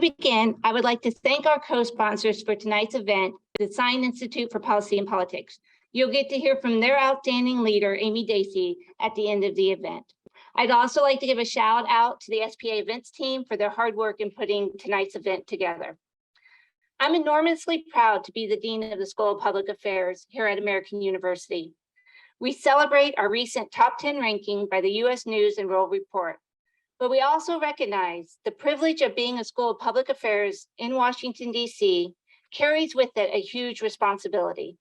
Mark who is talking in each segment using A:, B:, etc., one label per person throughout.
A: we begin, I would like to thank our co-sponsors for tonight's event, the Sine Institute for Policy and Politics. You'll get to hear from their outstanding leader, Amy Dacey, at the end of the event. I'd also like to give a shout out to the SPA events team for their hard work in putting tonight's event together. I'm enormously proud to be the Dean of the School of Public Affairs here at American University. We celebrate our recent top 10 ranking by the U.S. News and World Report, but we also recognize the privilege of being a School of Public Affairs in Washington, D.C. carries with it a huge responsibility.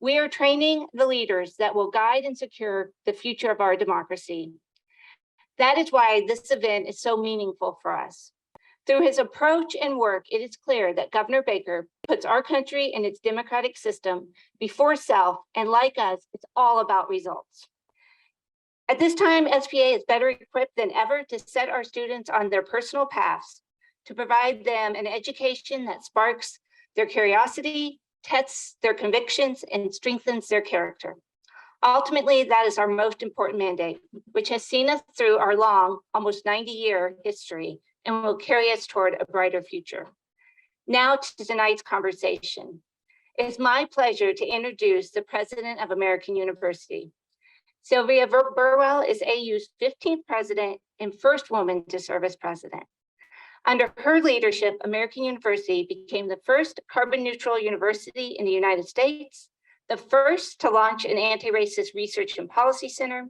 A: We are training the leaders that will guide and secure the future of our democracy. That is why this event is so meaningful for us. Through his approach and work, it is clear that Governor Baker puts our country and its democratic system before self, and like us, it's all about results. At this time, SPA is better equipped than ever to set our students on their personal paths, to provide them an education that sparks their curiosity, tests their convictions, and strengthens their character. Ultimately, that is our most important mandate, which has seen us through our long, almost 90-year history and will carry us toward a brighter future. Now to tonight's conversation. It is my pleasure to introduce the president of American University. Sylvia Burwell is AU's 15th president and first woman to serve as president. Under her leadership, American University became the first carbon neutral university in the United States, the first to launch an anti-racist research and policy center.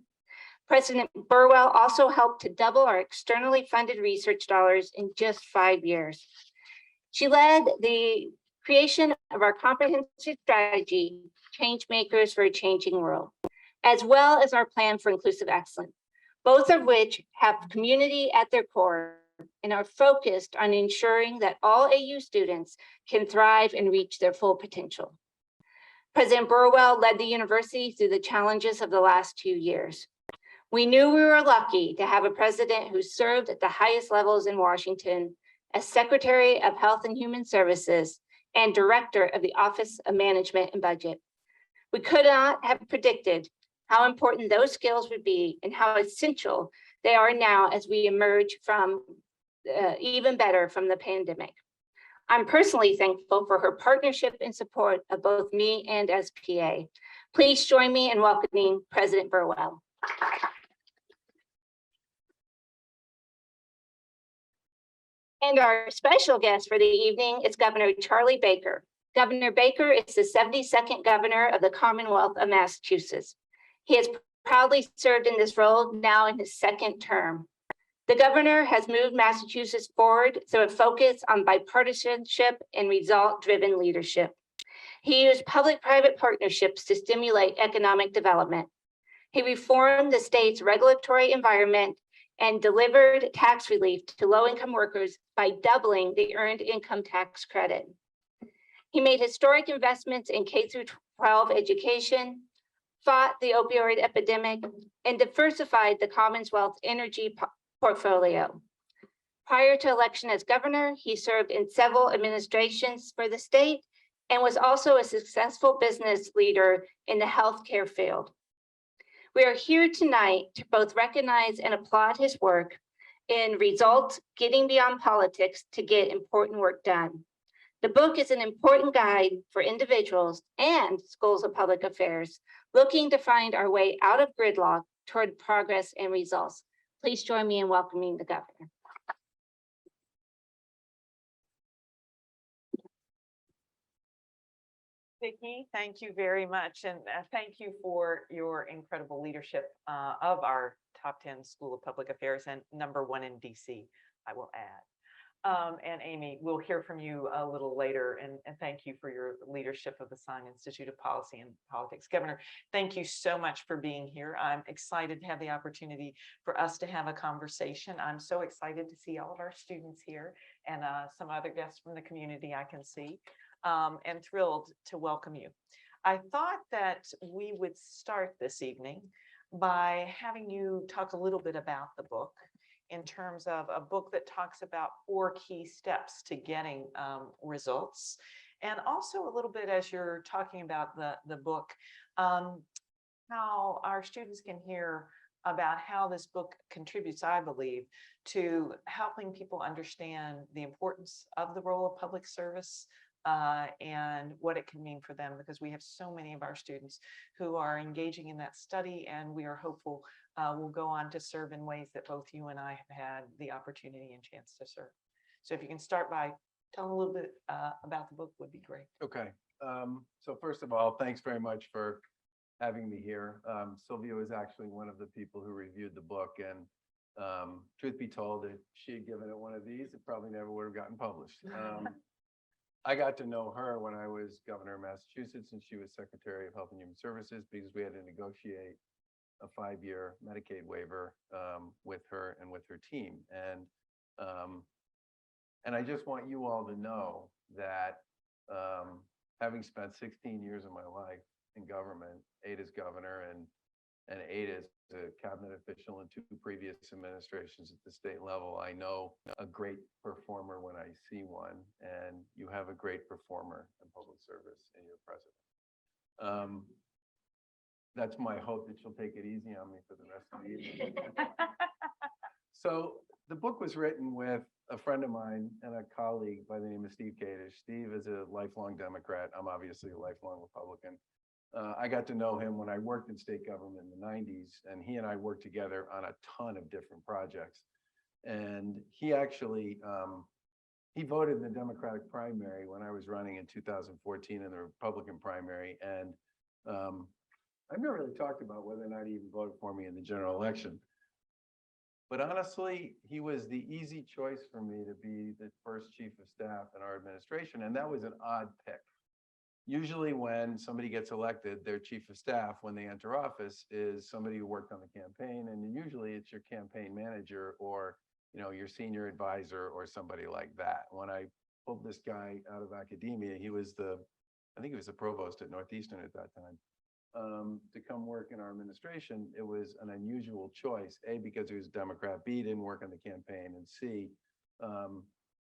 A: President Burwell also helped to double our externally funded research dollars in just 5 years. She led the creation of our comprehensive strategy, Change Makers for a Changing World, as well as our plan for inclusive excellence, both of which have community at their core and are focused on ensuring that all AU students can thrive and reach their full potential. President Burwell led the university through the challenges of the last 2 years. We knew we were lucky to have a president who served at the highest levels in Washington as Secretary of Health and Human Services and Director of the Office of Management and Budget. We could not have predicted how important those skills would be and how essential they are now as we emerge from even better from the pandemic. I'm personally thankful for her partnership and support of both me and SPA. Please join me in welcoming President Burwell. And our special guest for the evening is Governor Charlie Baker. Governor Baker is the 72nd governor of the Commonwealth of Massachusetts. He has proudly served in this role now in his second term. The governor has moved Massachusetts forward through a focus on bipartisanship and result-driven leadership. He used public-private partnerships to stimulate economic development. He reformed the state's regulatory environment and delivered tax relief to low-income workers by doubling the earned income tax credit. He made historic investments in K-12 education, fought the opioid epidemic, and diversified the Commonwealth's energy portfolio. Prior to election as governor, he served in several administrations for the state and was also a successful business leader in the healthcare field. We are here tonight to both recognize and applaud his work in results, getting beyond politics to get important work done. The book is an important guide for individuals and schools of public affairs looking to find our way out of gridlock toward progress and results. Please join me in welcoming the governor.
B: Vicky, thank you very much. And thank you for your incredible leadership of our top 10 School of Public Affairs and #1 in DC, I will add. And Amy, we'll hear from you a little later. And thank you for your leadership of the Sine Institute of Policy and Politics. Governor, thank you so much for being here. I'm excited to have the opportunity for us to have a conversation. I'm so excited to see all of our students here and some other guests from the community I can see. And thrilled to welcome you. I thought that we would start this evening by having you talk a little bit about the book in terms of a book that talks about 4 key steps to getting results. And also a little bit as you're talking about the book, how our students can hear about how this book contributes, I believe, to helping people understand the importance of the role of public service and what it can mean for them, because we have so many of our students who are engaging in that study, and we are hopeful will go on to serve in ways that both you and I have had the opportunity and chance to serve. So if you can start by telling a little bit about the book would be great.
C: Okay. So first of all, thanks very much for having me here. Sylvia was actually one of the people who reviewed the book, and truth be told, if she had given it one of these, it probably never would have gotten published. I got to know her when I was governor of Massachusetts and she was Secretary of Health and Human Services, because we had to negotiate a 5-year Medicaid waiver with her and with her team. And I just want you all to know that having spent 16 years of my life in government, 8 as governor and 8 as a cabinet official in 2 previous administrations at the state level, I know a great performer when I see one, and you have a great performer in public service in your president. That's my hope, that she'll take it easy on me for the rest of the evening. So the book was written with a friend of mine and a colleague by the name of Steve Kadish. Steve is a lifelong Democrat. I'm obviously a lifelong Republican. I got to know him when I worked in state government in the 90s, and he and I worked together on a ton of different projects. And he actually, he voted in the Democratic primary when I was running in 2014 in the Republican primary. And I've never really talked about whether or not he even voted for me in the general election. But honestly, he was the easy choice for me to be the first chief of staff in our administration. And that was an odd pick. Usually when somebody gets elected, their chief of staff, when they enter office, is somebody who worked on the campaign. And usually it's your campaign manager or, you know, your senior advisor or somebody like that. When I pulled this guy out of academia, he was I think he was the provost at Northeastern at that time. To come work in our administration, it was an unusual choice. A, because he was a Democrat. B, didn't work on the campaign. And C,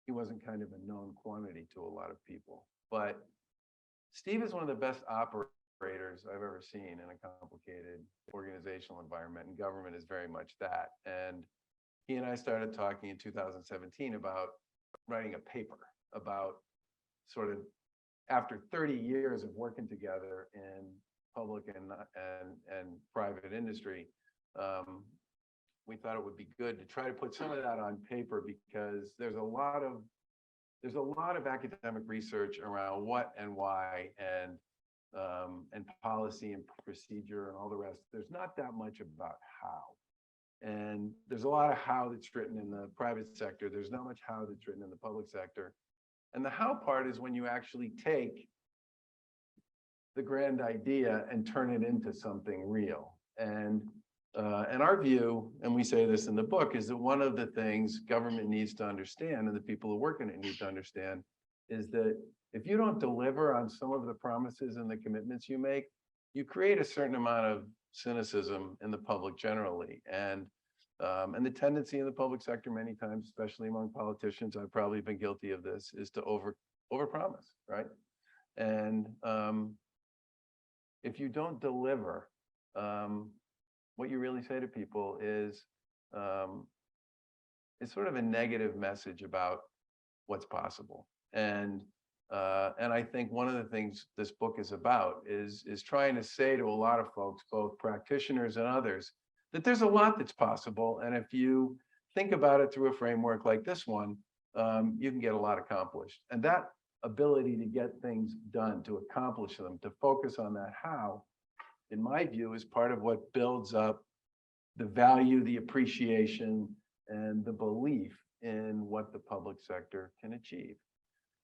C: he wasn't kind of a known quantity to a lot of people. But Steve is one of the best operators I've ever seen in a complicated organizational environment, and government is very much that. And he and I started talking in 2017 about writing a paper about sort of, after 30 years of working together in public and private industry, we thought it would be good to try to put some of that on paper, because there's a lot of academic research around what and why and policy and procedure and all the rest. There's not that much about how. And there's a lot of how that's written in the private sector. There's not much how that's written in the public sector. And the how part is when you actually take the grand idea and turn it into something real. And our view, and we say this in the book, is that one of the things government needs to understand, and the people who work in it need to understand, is that if you don't deliver on some of the promises and the commitments you make, you create a certain amount of cynicism in the public generally. And the tendency in the public sector many times, especially among politicians, I've probably been guilty of this, is to overpromise, right? And if you don't deliver, what you really say to people is it's sort of a negative message about what's possible. And I think one of the things this book is about is trying to say to a lot of folks, both practitioners and others, that there's a lot that's possible. And if you think about it through a framework like this one, you can get a lot accomplished. And that ability to get things done, to accomplish them, to focus on that how, in my view, is part of what builds up the value, the appreciation, and the belief in what the public sector can achieve.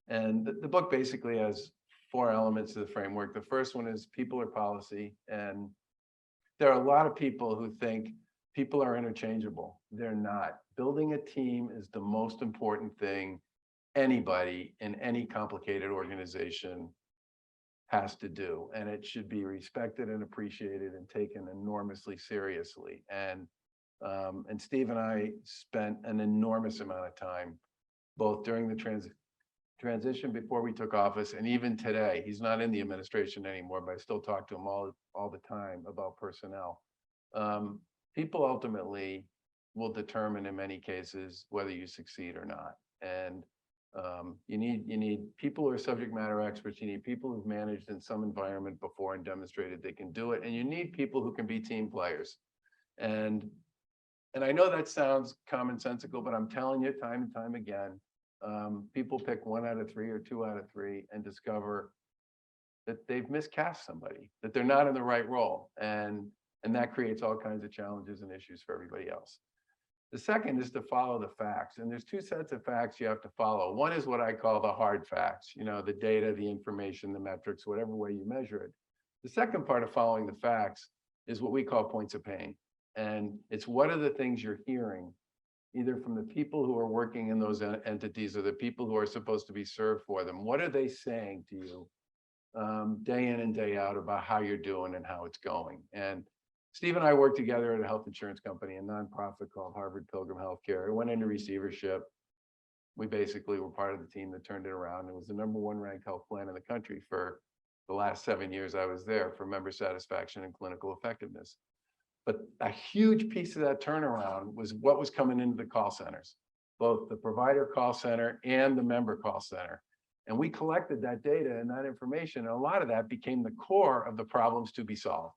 C: And the book basically has 4 elements to the framework. The first one is people or policy. And there are a lot of people who think people are interchangeable. They're not. Building a team is the most important thing anybody in any complicated organization has to do, and it should be respected and appreciated and taken enormously seriously. And Steve and I spent an enormous amount of time, both during the transition before we took office, and even today. He's not in the administration anymore, but I still talk to him all the time about personnel. people ultimately will determine in many cases whether you succeed or not. And you need people who are subject matter experts. You need people who've managed in some environment before and demonstrated they can do it. And you need people who can be team players. And I know that sounds commonsensical, but I'm telling you time and time again, people pick 1 out of 3 or 2 out of 3 and discover that they've miscast somebody, that they're not in the right role. And that creates all kinds of challenges and issues for everybody else. The second is to follow the facts. And there's 2 sets of facts you have to follow. One is what I call the hard facts, the data, the information, the metrics, whatever way you measure it. The second part of following the facts is what we call points of pain. And it's what are the things you're hearing, either from the people who are working in those entities or the people who are supposed to be served for them. What are they saying to you day in and day out about how you're doing and how it's going? And Steve and I worked together at a health insurance company, a nonprofit called Harvard Pilgrim Healthcare. It went into receivership. We basically were part of the team that turned it around. It was the #1 ranked health plan in the country for the last 7 years I was there for member satisfaction and clinical effectiveness. But a huge piece of that turnaround was what was coming into the call centers, both the provider call center and the member call center. And we collected that data and that information, and a lot of that became the core of the problems to be solved.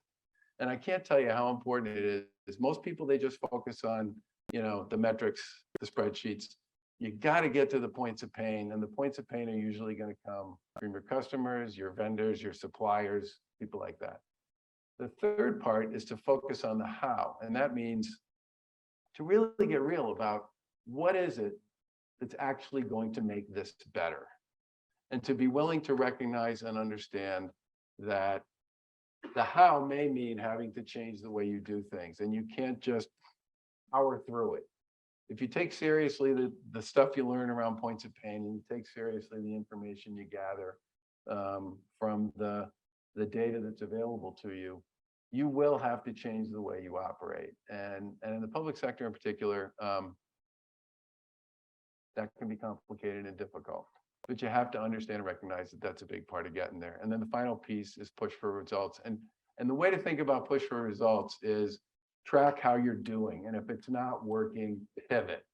C: And I can't tell you how important it is. Most people, they just focus on, the metrics, the spreadsheets. You got to get to the points of pain, and the points of pain are usually going to come from your customers, your vendors, your suppliers, people like that. The third part is to focus on the how, and that means to really get real about what is it that's actually going to make this better, and to be willing to recognize and understand that the how may mean having to change the way you do things, and you can't just power through it. If you take seriously the stuff you learn around points of pain, and you take seriously the information you gather from the data that's available to you, you will have to change the way you operate. And in the public sector in particular, that can be complicated and difficult. But you have to understand and recognize that that's a big part of getting there. And then the final piece is push for results. And the way to think about push for results is track how you're doing. And if it's not working, pivot.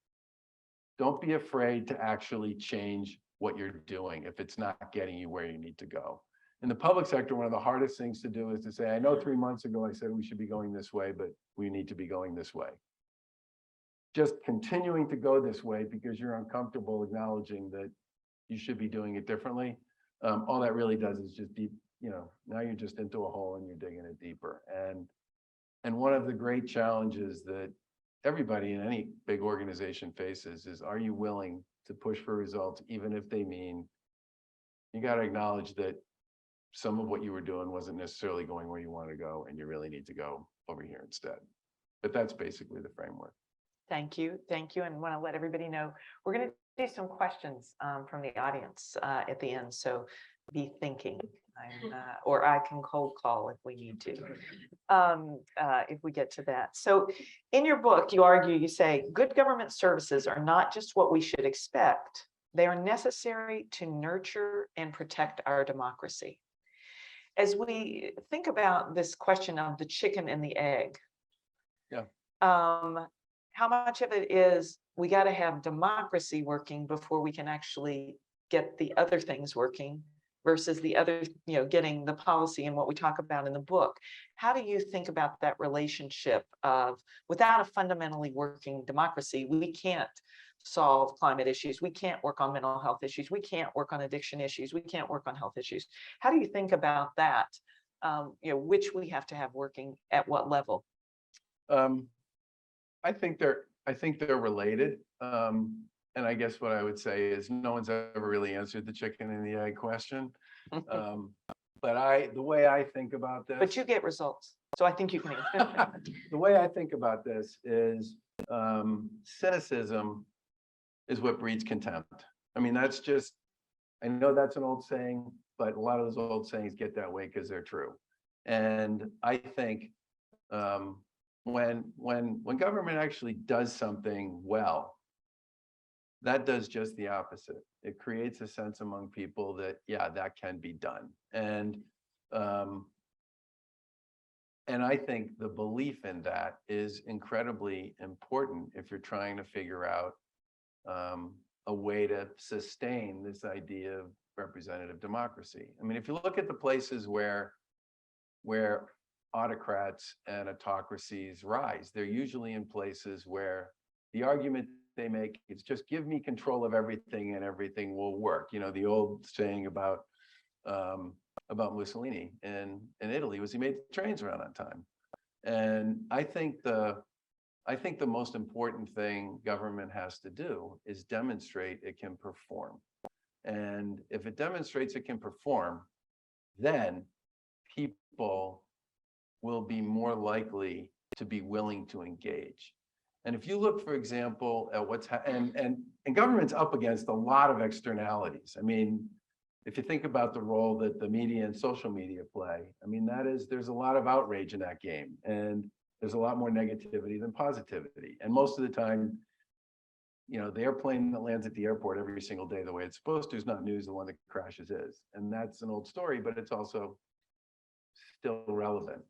C: Don't be afraid to actually change what you're doing if it's not getting you where you need to go. In the public sector, one of the hardest things to do is to say, I know 3 months ago I said we should be going this way, but we need to be going this way. Just continuing to go this way because you're uncomfortable acknowledging that you should be doing it differently. All that really does is just deep, now you're just into a hole and you're digging it deeper. And one of the great challenges that everybody in any big organization faces is, are you willing to push for results, even if they mean you got to acknowledge that some of what you were doing wasn't necessarily going where you want to go, and you really need to go over here instead. But that's basically the framework.
B: Thank you. And want to let everybody know we're going to do some questions from the audience at the end. So be thinking, or I can cold call if we need to, if we get to that. So in your book, you say, good government services are not just what we should expect. They are necessary to nurture and protect our democracy. As we think about this question of the chicken and the egg, how much of it is we got to have democracy working before we can actually get the other things working versus the other, getting the policy and what we talk about in the book? How do you think about that relationship of, without a fundamentally working democracy, we can't solve climate issues, we can't work on mental health issues, we can't work on addiction issues, we can't work on health issues? How do you think about that? Which we have to have working at what level?
C: I think they're related. And I guess what I would say is no one's ever really answered the chicken and the egg question. But the way I think about this.
B: But you get results, so I think you can answer.
C: The way I think about this is cynicism is what breeds contempt. I mean, that's just, I know that's an old saying, but a lot of those old sayings get that way because they're true. And I think when government actually does something well, that does just the opposite. It creates a sense among people that, yeah, that can be done. And And I think the belief in that is incredibly important if you're trying to figure out a way to sustain this idea of representative democracy. I mean, if you look at the places where autocrats and autocracies rise, they're usually in places where the argument they make is just give me control of everything and everything will work. You know, the old saying about Mussolini in Italy was he made the trains run on time. And I think the most important thing government has to do is demonstrate it can perform. And if it demonstrates it can perform, then people will be more likely to be willing to engage. And if you look, for example, at what's and government's up against a lot of externalities. I mean, if you think about the role that the media and social media play, I mean, there's a lot of outrage in that game, and there's a lot more negativity than positivity. And most of the time, you know, the airplane that lands at the airport every single day the way it's supposed to is not news, the one that crashes is. And that's an old story, but it's also still relevant.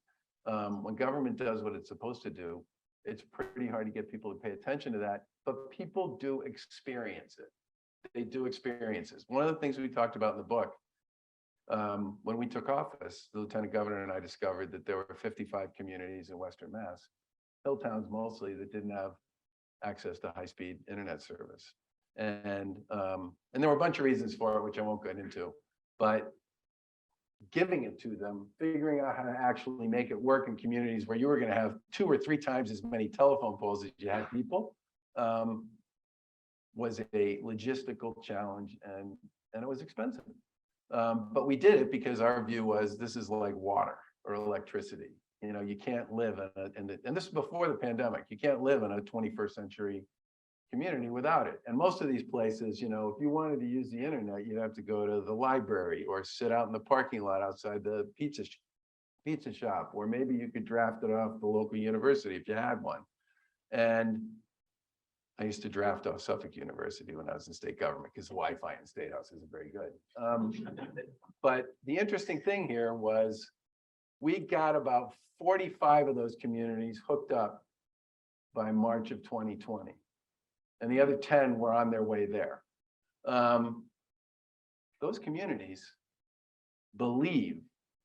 C: When government does what it's supposed to do, it's pretty hard to get people to pay attention to that, but people do experience it. They do experiences. One of the things we talked about in the book, when we took office, the lieutenant governor and I discovered that there were 55 communities in Western Mass, hill towns mostly, that didn't have access to high-speed internet service. And there were a bunch of reasons for it, which I won't get into, but giving it to them, figuring out how to actually make it work in communities where you were going to have 2 or 3 times as many telephone poles as you had people, was a logistical challenge, and it was expensive. But we did it because our view was this is like water or electricity. You know, you can't live and this is before the pandemic. You can't live in a 21st century community without it. And most of these places, you know, if you wanted to use the internet, you'd have to go to the library or sit out in the parking lot outside the pizza shop, or maybe you could draft it off the local university if you had one. And I used to draft off Suffolk University when I was in state government because Wi-Fi in state house isn't very good. But the interesting thing here was we got about 45 of those communities hooked up by March of 2020. And the other 10 were on their way there. Those communities believe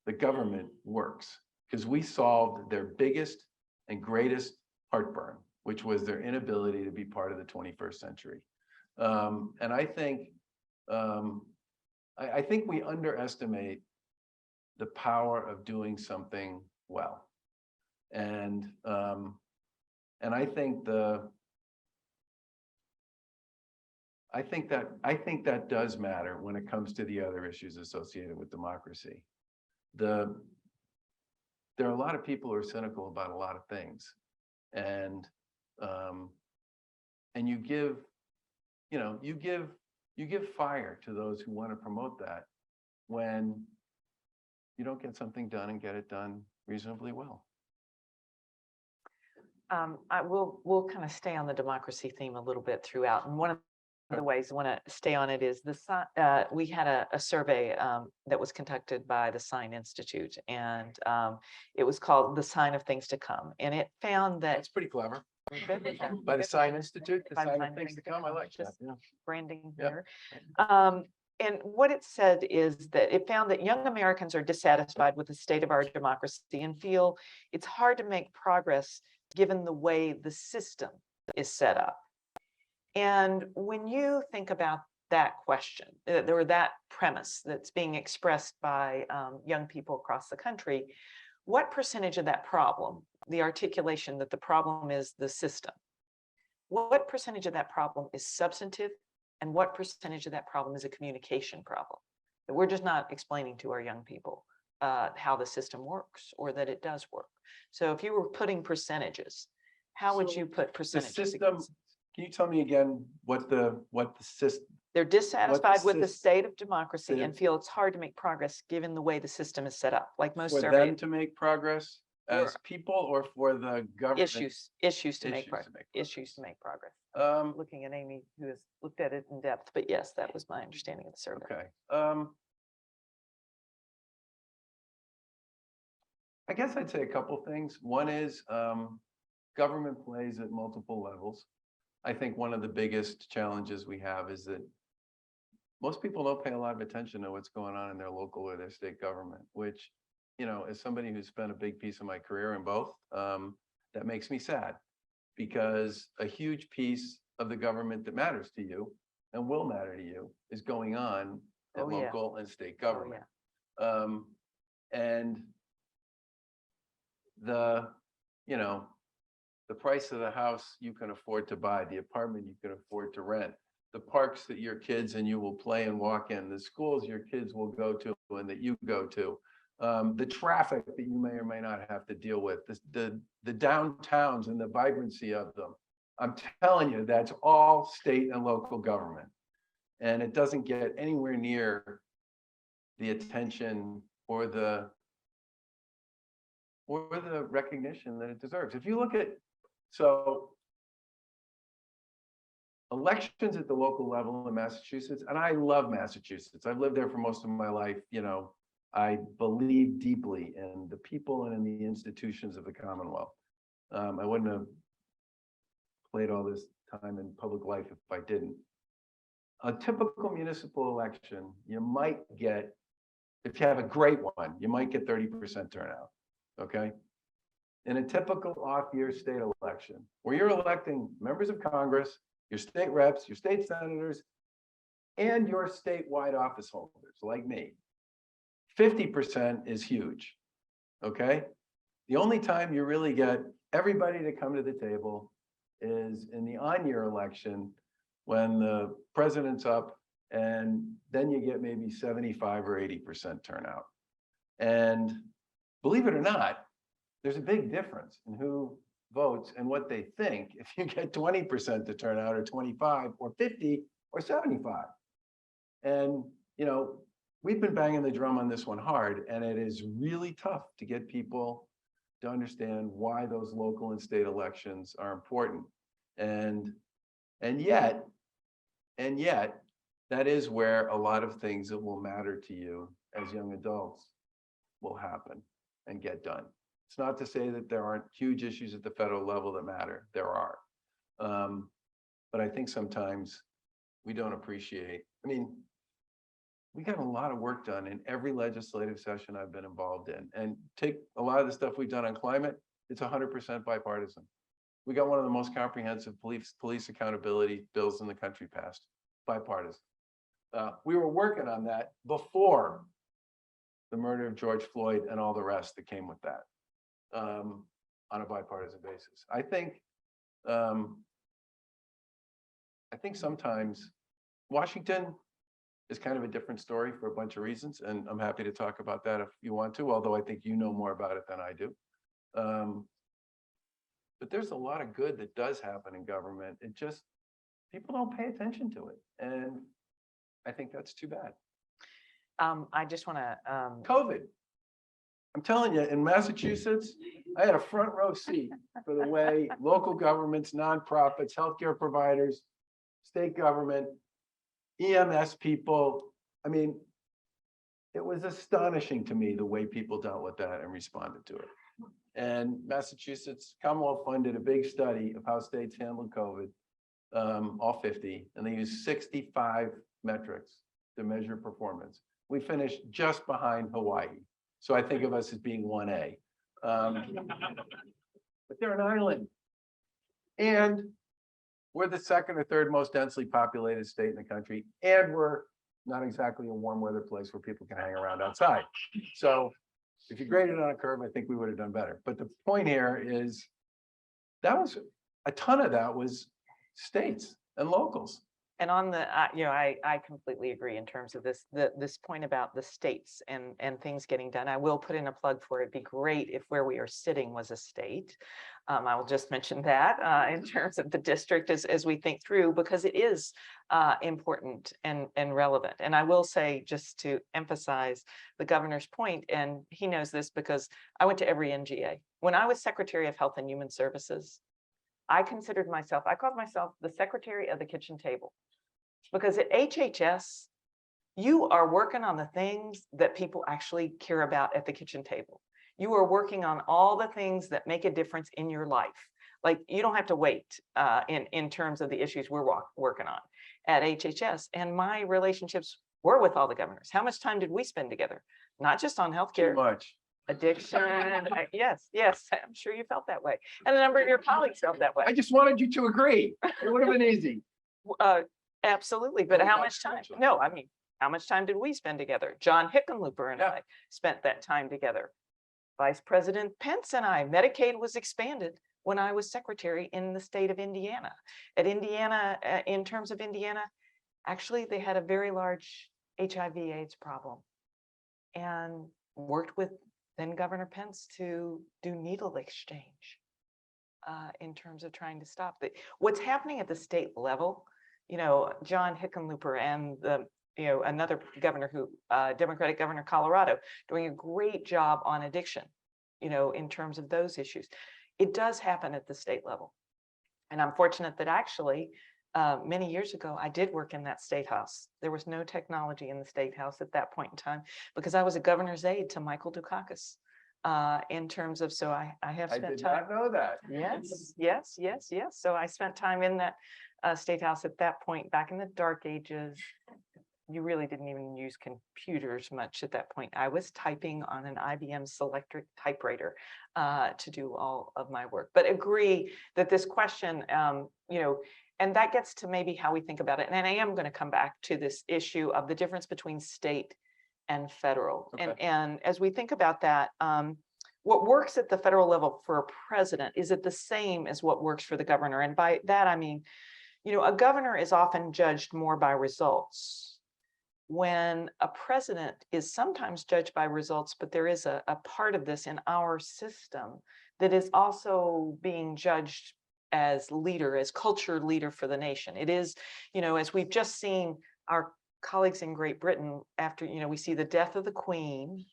C: the government works because we solved their biggest and greatest heartburn, which was their inability to be part of the 21st century. And I think we underestimate the power of doing something well. And I think that does matter when it comes to the other issues associated with democracy. There are a lot of people who are cynical about a lot of things, and you give fire to those who want to promote that when you don't get something done and get it done reasonably well.
B: We'll kind of stay on the democracy theme a little bit throughout. And one of the ways I want to stay on it is we had a survey that was conducted by the Sine Institute, and it was called The Sign of Things to Come. And it found that
C: That's pretty clever. By the Sine Institute, the sign of things to come. I like that. Yeah.
B: Branding
C: Yep.
B: here. And what it said is that it found that young Americans are dissatisfied with the state of our democracy and feel it's hard to make progress given the way the system is set up. And when you think about that question, or that premise that's being expressed by young people across the country, what percentage of that problem, the articulation that the problem is the system, what percentage of that problem is substantive, and what percentage of that problem is a communication problem? That we're just not explaining to our young people how the system works or that it does work. So if you were putting percentages, how would you put percentages?
C: The system, can you tell me again what the system?
B: They're dissatisfied with the state of democracy
C: the-
B: and feel it's hard to make progress given the way the system is set up, like most
C: For them
B: surveys.
C: to make progress as people, or for the government?
B: Issues to make
C: Issues to
B: progress.
C: make
B: Issues to make progress.
C: Um,
B: Looking at Amy, who has looked at it in depth, but yes, that was my understanding of the survey.
C: okay. I guess I'd say a couple things. One is government plays at multiple levels. I think one of the biggest challenges we have is that most people don't pay a lot of attention to what's going on in their local or their state government, which, you know, as somebody who's spent a big piece of my career in both, that makes me sad, because a huge piece of the government that matters to you and will matter to you is going on at
B: Oh, yeah.
C: local and state
B: Oh,
C: government.
B: yeah.
C: And the, you know, the price of the house you can afford to buy, the apartment you can afford to rent, the parks that your kids and you will play and walk in, the schools your kids will go to and that you go to, the traffic that you may or may not have to deal with, the downtowns and the vibrancy of them. I'm telling you, that's all state and local government. And it doesn't get anywhere near the attention or the recognition that it deserves. If you look at, so elections at the local level in Massachusetts, and I love Massachusetts. I've lived there for most of my life. You know, I believe deeply in the people and in the institutions of the Commonwealth. I wouldn't have played all this time in public life if I didn't. A typical municipal election, you might get, if you have a great one, you might get 30% turnout, okay? In a typical off-year state election, where you're electing members of Congress, your state reps, your state senators, and your statewide office holders, like me, 50% is huge, okay? The only time you really get everybody to come to the table is in the on-year election, when the president's up, and then you get maybe 75 or 80% turnout. And believe it or not, there's a big difference in who votes and what they think if you get 20% to turn out, or 25 or 50 or 75. And, you know, we've been banging the drum on this one hard, and it is really tough to get people to understand why those local and state elections are important. And yet, that is where a lot of things that will matter to you as young adults will happen and get done. It's not to say that there aren't huge issues at the federal level that matter. There are. But I think sometimes we don't appreciate. I mean, we got a lot of work done in every legislative session I've been involved in. And take a lot of the stuff we've done on climate, it's 100% bipartisan. We got one of the most comprehensive police accountability bills in the country passed, bipartisan. We were working on that before the murder of George Floyd and all the rest that came with that, on a bipartisan basis. I think sometimes Washington is kind of a different story for a bunch of reasons, and I'm happy to talk about that if you want to, although I think you know more about it than I do. But there's a lot of good that does happen in government. It just, people don't pay attention to it. And I think that's too bad.
B: I just want to,
C: COVID. I'm telling you, in Massachusetts, I had a front row seat for the way local governments, nonprofits, healthcare providers, state government, EMS people. I mean, it was astonishing to me the way people dealt with that and responded to it. And Massachusetts Commonwealth funded a big study of how states handled COVID, all 50, and they used 65 metrics to measure performance. We finished just behind Hawaii. So I think of us as being 1A. But they're an island. And we're the second or third most densely populated state in the country. And we're not exactly a warm weather place where people can hang around outside. So if you graded on a curve, I think we would have done better. But the point here is that was a ton of that was states and locals.
B: and on the, you know, I completely agree in terms of this point about the states and things getting done. I will put in a plug for it. It'd be great if where we are sitting was a state. I will just mention that in terms of the district as we think through, because it is important and relevant. And I will say, just to emphasize the governor's point, and he knows this because I went to every NGA. When I was Secretary of Health and Human Services, I called myself the secretary of the kitchen table, because at HHS, you are working on the things that people actually care about at the kitchen table. You are working on all the things that make a difference in your life. Like, you don't have to wait in terms of the issues we're working on at HHS. And my relationships were with all the governors. How much time did we spend together? Not just on
C: Too
B: healthcare,
C: much.
B: addiction. Yes, yes, I'm sure you felt that way. And a number of your colleagues felt that way.
C: I just wanted you to agree. It would have been easy.
B: Absolutely, but
C: Well,
B: how
C: that's
B: much time?
C: actually-
B: No, I mean, how much time did we spend together? John Hickenlooper and
C: Yeah.
B: I spent that time together. Vice President Pence and I, Medicaid was expanded when I was secretary in the state of Indiana. At Indiana, in terms of Indiana, actually, they had a very large HIV/AIDS problem and worked with then Governor Pence to do needle exchange in terms of trying to stop what's happening at the state level. You know, John Hickenlooper and another governor Democratic governor Colorado, doing a great job on addiction, in terms of those issues. It does happen at the state level. And I'm fortunate that actually many years ago, I did work in that state house. There was no technology in the state house at that point in time because I was a governor's aide to Michael Dukakis in terms of, so I have
C: I
B: spent
C: did
B: time.
C: not know that.
B: Yes. So I spent time in that state house at that point, back in the dark ages. You really didn't even use computers much at that point. I was typing on an IBM Selectric typewriter to do all of my work. But agree that this question, and that gets to maybe how we think about it. And I am going to come back to this issue of the difference between state and federal.
C: Okay.
B: And as we think about that, what works at the federal level for a president, is it the same as what works for the governor? And by that, I mean, a governor is often judged more by results, when a president is sometimes judged by results, but there is a part of this in our system that is also being judged as leader, as culture leader for the nation. It is, as we've just seen our colleagues in Great Britain, after, we see the death of the Queen,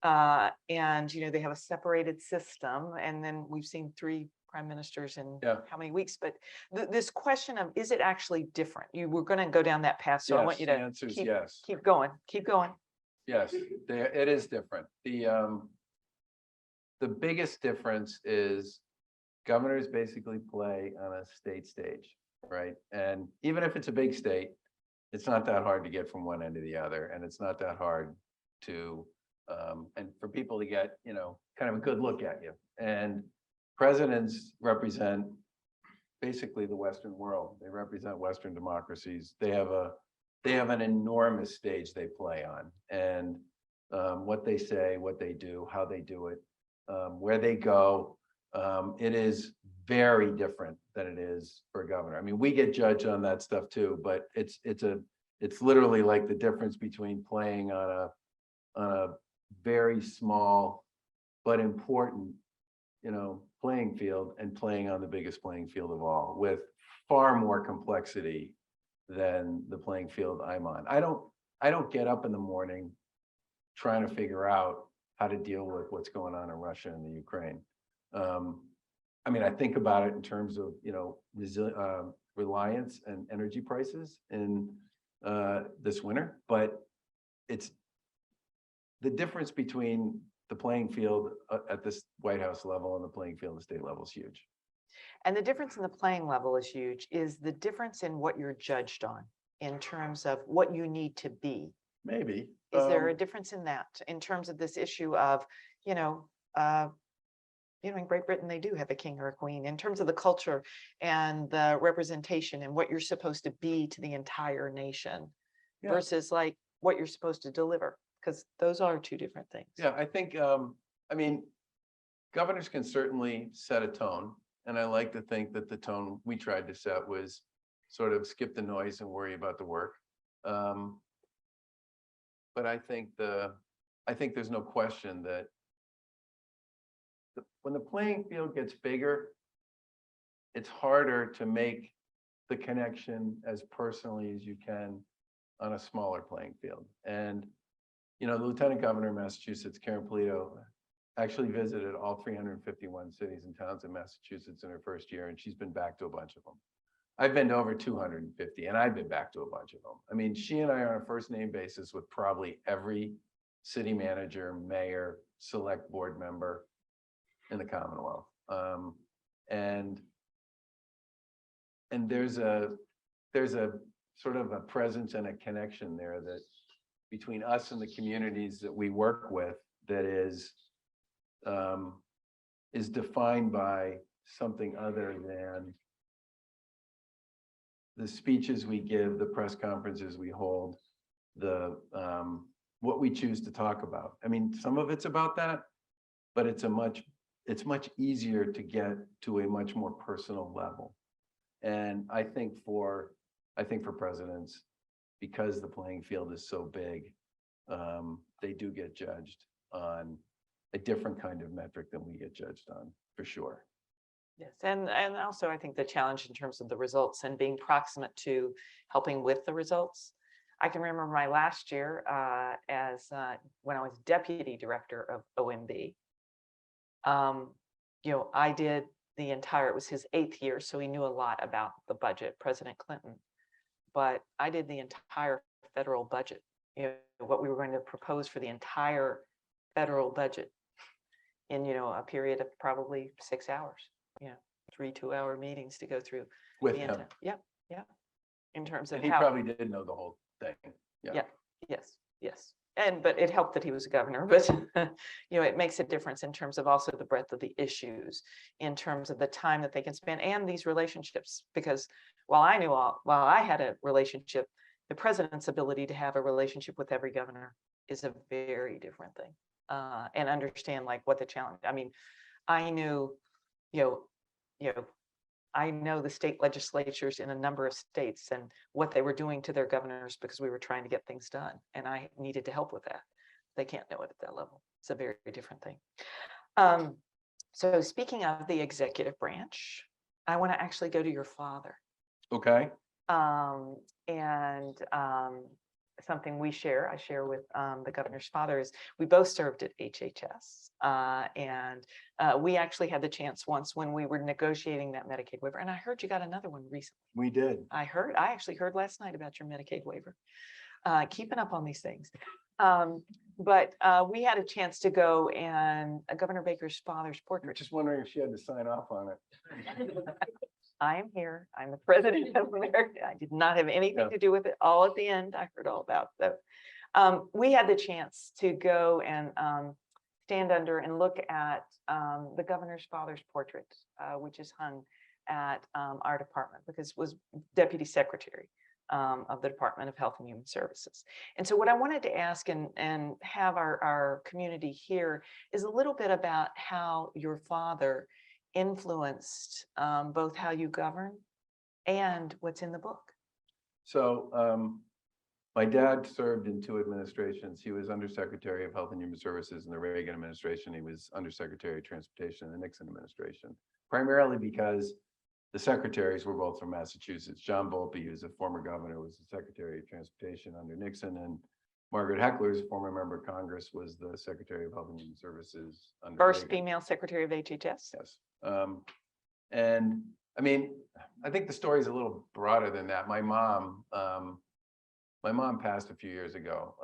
B: and, they have a separated system. And then we've seen 3 prime ministers in how many weeks, but this question of, is it actually different? You were going to go down that path. So I want you
C: The
B: to
C: answer is yes.
B: keep going.
C: Yes, it is different. The biggest difference is governors basically play on a state stage, right? And even if it's a big state, it's not that hard to get from one end to the other. And it's not that hard to, and for people to get, kind of a good look at you. And presidents represent basically the Western world. They represent Western democracies. They have an enormous stage they play on, and what they say, what they do, how they do it, where they go. It is very different than it is for a governor. I mean, we get judged on that stuff too, but it's literally like the difference between playing on a very small but important, playing field and playing on the biggest playing field of all, with far more complexity than the playing field I'm on. I don't get up in the morning trying to figure out how to deal with what's going on in Russia and the Ukraine. I mean, I think about it in terms of, reliance and energy prices in this winter, but it's the difference between the playing field at this White House level and the playing field at the state level is huge.
B: And the difference in the playing level is huge, is the difference in what you're judged on in terms of what you need to be.
C: Maybe.
B: Is there a difference in that, in terms of this issue of, in Great Britain, they do have a king or a queen, in terms of the culture and the representation and what you're supposed to be to the entire nation versus like what you're supposed to deliver, because those are 2 different things.
C: Yeah, I think, governors can certainly set a tone. And I like to think that the tone we tried to set was sort of skip the noise and worry about the work. But I think there's no question that when the playing field gets bigger, it's harder to make the connection as personally as you can on a smaller playing field. And, the Lieutenant Governor of Massachusetts, Karen Polito, actually visited all 351 cities and towns in Massachusetts in her first year, and she's been back to a bunch of them. I've been to over 250, and I've been back to a bunch of them. I mean, she and I are on a first name basis with probably every city manager, mayor, select board member in the Commonwealth. And there's a sort of a presence and a connection there that between us and the communities that we work with that is defined by something other than the speeches we give, the press conferences we hold, the what we choose to talk about. I mean, some of it's about that, but it's much easier to get to a much more personal level. And I think for presidents, because the playing field is so big, they do get judged on a different kind of metric than we get judged on, for sure.
B: Yes, and also I think the challenge in terms of the results and being proximate to helping with the results. I can remember my last year as when I was deputy director of OMB. I did the entire, it was his 8th year, so he knew a lot about the budget, President Clinton. But I did the entire federal budget, what we were going to propose for the entire federal budget in, a period of probably 6 hours, 3 2-hour meetings to go through.
C: With him.
B: Yep. In terms of
C: And he
B: how.
C: probably did know the whole thing.
B: Yeah. Yes. But it helped that he was a governor, but it makes a difference in terms of also the breadth of the issues, in terms of the time that they can spend and these relationships. Because while I had a relationship, the president's ability to have a relationship with every governor is a very different thing. And understand like what the challenge. I mean, I knew, I know the state legislatures in a number of states and what they were doing to their governors because we were trying to get things done. And I needed to help with that. They can't know it at that level. It's a very different thing. So speaking of the executive branch, I want to actually go to your father.
C: Okay.
B: Something I share with the governor's father is we both served at HHS. We actually had the chance once when we were negotiating that Medicaid waiver. And I heard you got another one recently.
C: We did.
B: I actually heard last night about your Medicaid waiver. Keeping up on these things. But we had a chance to go and Governor Baker's father's portrait.
C: Just wondering if she had to sign off on it.
B: I am here. I'm the president of America. I did not have anything to do with it. All at the end, I heard all about it. So we had the chance to go and stand under and look at the governor's father's portrait, which is hung at our department because it was deputy secretary of the Department of Health and Human Services. And so what I wanted to ask and have our community hear is a little bit about how your father influenced both how you govern and what's in the book.
C: So my dad served in 2 administrations. He was Undersecretary of Health and Human Services in the Reagan administration. He was Undersecretary of Transportation in the Nixon administration, primarily because the secretaries were both from Massachusetts. John Volpe, who's a former governor, was the Secretary of Transportation under Nixon, and Margaret Heckler, who's a former member of Congress, was the Secretary of Health and Human Services under
B: First
C: Reagan.
B: female secretary of HHS.
C: Yes. And I mean, I think the story is a little broader than that. My mom passed a few years ago,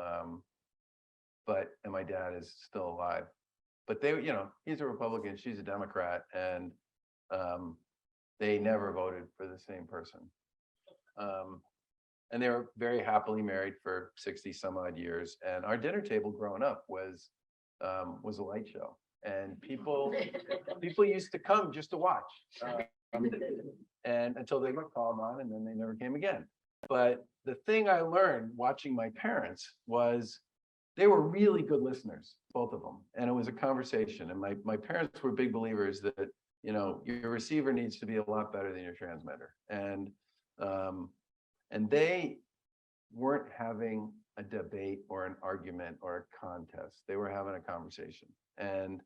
C: and my dad is still alive. But they, he's a Republican, she's a Democrat, and they never voted for the same person. And they were very happily married for 60 some odd years. And our dinner table growing up was a light show. And people used to come just to watch, and until they got called on, and then they never came again. But the thing I learned watching my parents was they were really good listeners, both of them, and it was a conversation. And my parents were big believers that your receiver needs to be a lot better than your transmitter, and they weren't having a debate or an argument or a contest. They were having a conversation. And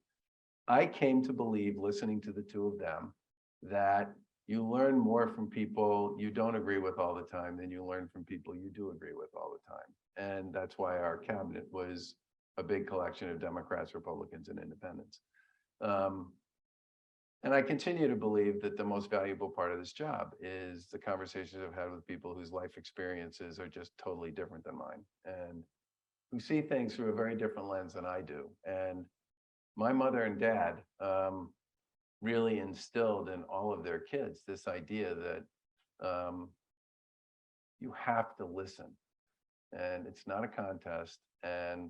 C: I came to believe, listening to the 2 of them, that you learn more from people you don't agree with all the time than you learn from people you do agree with all the time. And that's why our cabinet was a big collection of Democrats, Republicans, and independents. And I continue to believe that the most valuable part of this job is the conversations I've had with people whose life experiences are just totally different than mine, and who see things through a very different lens than I do. And my mother and dad really instilled in all of their kids this idea that you have to listen, and it's not a contest. And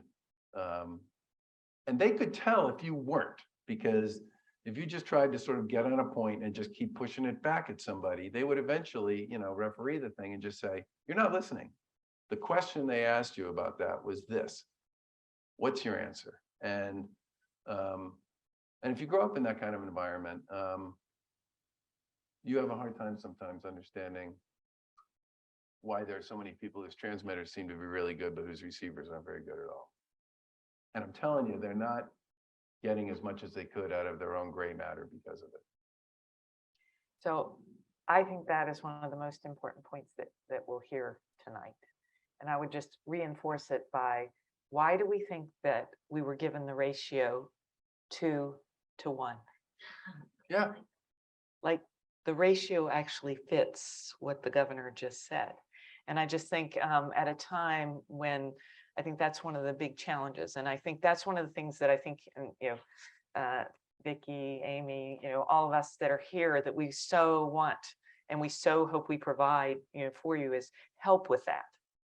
C: they could tell if you weren't, because if you just tried to sort of get on a point and just keep pushing it back at somebody, they would eventually, referee the thing and just say, "You're not listening. The question they asked you about that was this. What's your answer?" And if you grow up in that kind of environment, you have a hard time sometimes understanding why there are so many people whose transmitters seem to be really good, but whose receivers aren't very good at all. And I'm telling you, they're not getting as much as they could out of their own gray matter because of it.
B: So I think that is one of the most important points that we'll hear tonight. And I would just reinforce it by, why do we think that we were given the ratio 2-to-1?
C: Yeah.
B: Like, the ratio actually fits what the governor just said. And I just think at a time when I think that's one of the big challenges. And I think that's one of the things that I think, Vicky, Amy, all of us that are here, that we so want and we so hope we provide, for you, is help with that.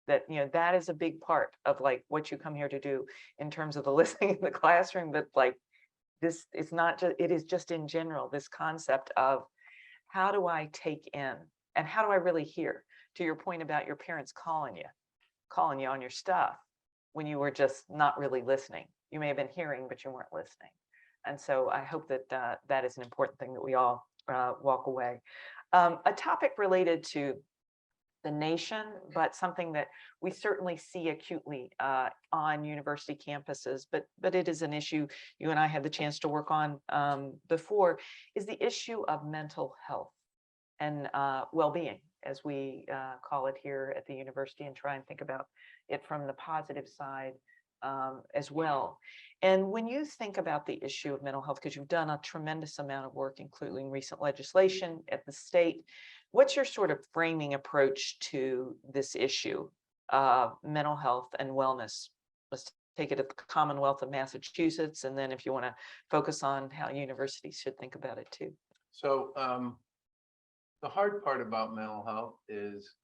B: That is a big part of like what you come here to do in terms of the listening in the classroom. But like, this is not just, it is just in general, this concept of how do I take in and how do I really hear? To your point about your parents calling you on your stuff when you were just not really listening. You may have been hearing, but you weren't listening. And so I hope that that is an important thing that we all walk away. A topic related to the nation, but something that we certainly see acutely on university campuses, but it is an issue you and I had the chance to work on before, is the issue of mental health and well-being, as we call it here at the university, and try and think about it from the positive side as well. And when you think about the issue of mental health, because you've done a tremendous amount of work, including recent legislation at the state, what's your sort of framing approach to this issue of mental health and wellness? Let's take it at the Commonwealth of Massachusetts, and then if you want to focus on how universities should think about it too.
C: So the hard part about mental health is,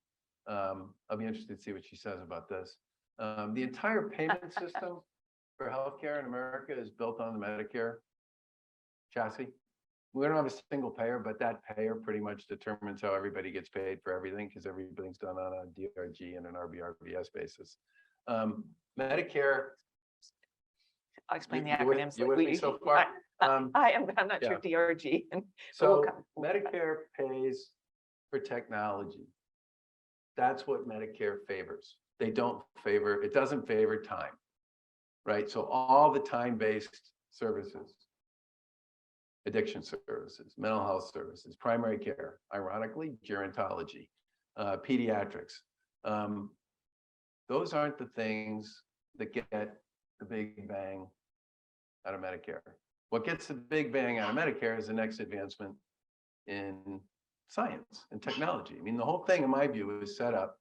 C: I'll be interested to see what she says about this. The entire payment system for healthcare in America is built on the Medicare chassis. We don't have a single payer, but that payer pretty much determines how everybody gets paid for everything, because everything's done on a DRG and an RBRVS basis. Medicare.
B: I'll explain the
C: You with
B: acronyms.
C: me so far?
B: I'm not sure DRG.
C: So Medicare pays for technology. That's what Medicare favors. It doesn't favor time, right? So all the time-based services, addiction services, mental health services, primary care, ironically, gerontology, pediatrics. Those aren't the things that get the big bang out of Medicare. What gets the big bang out of Medicare is the next advancement in science and technology. I mean, the whole thing, in my view, is set up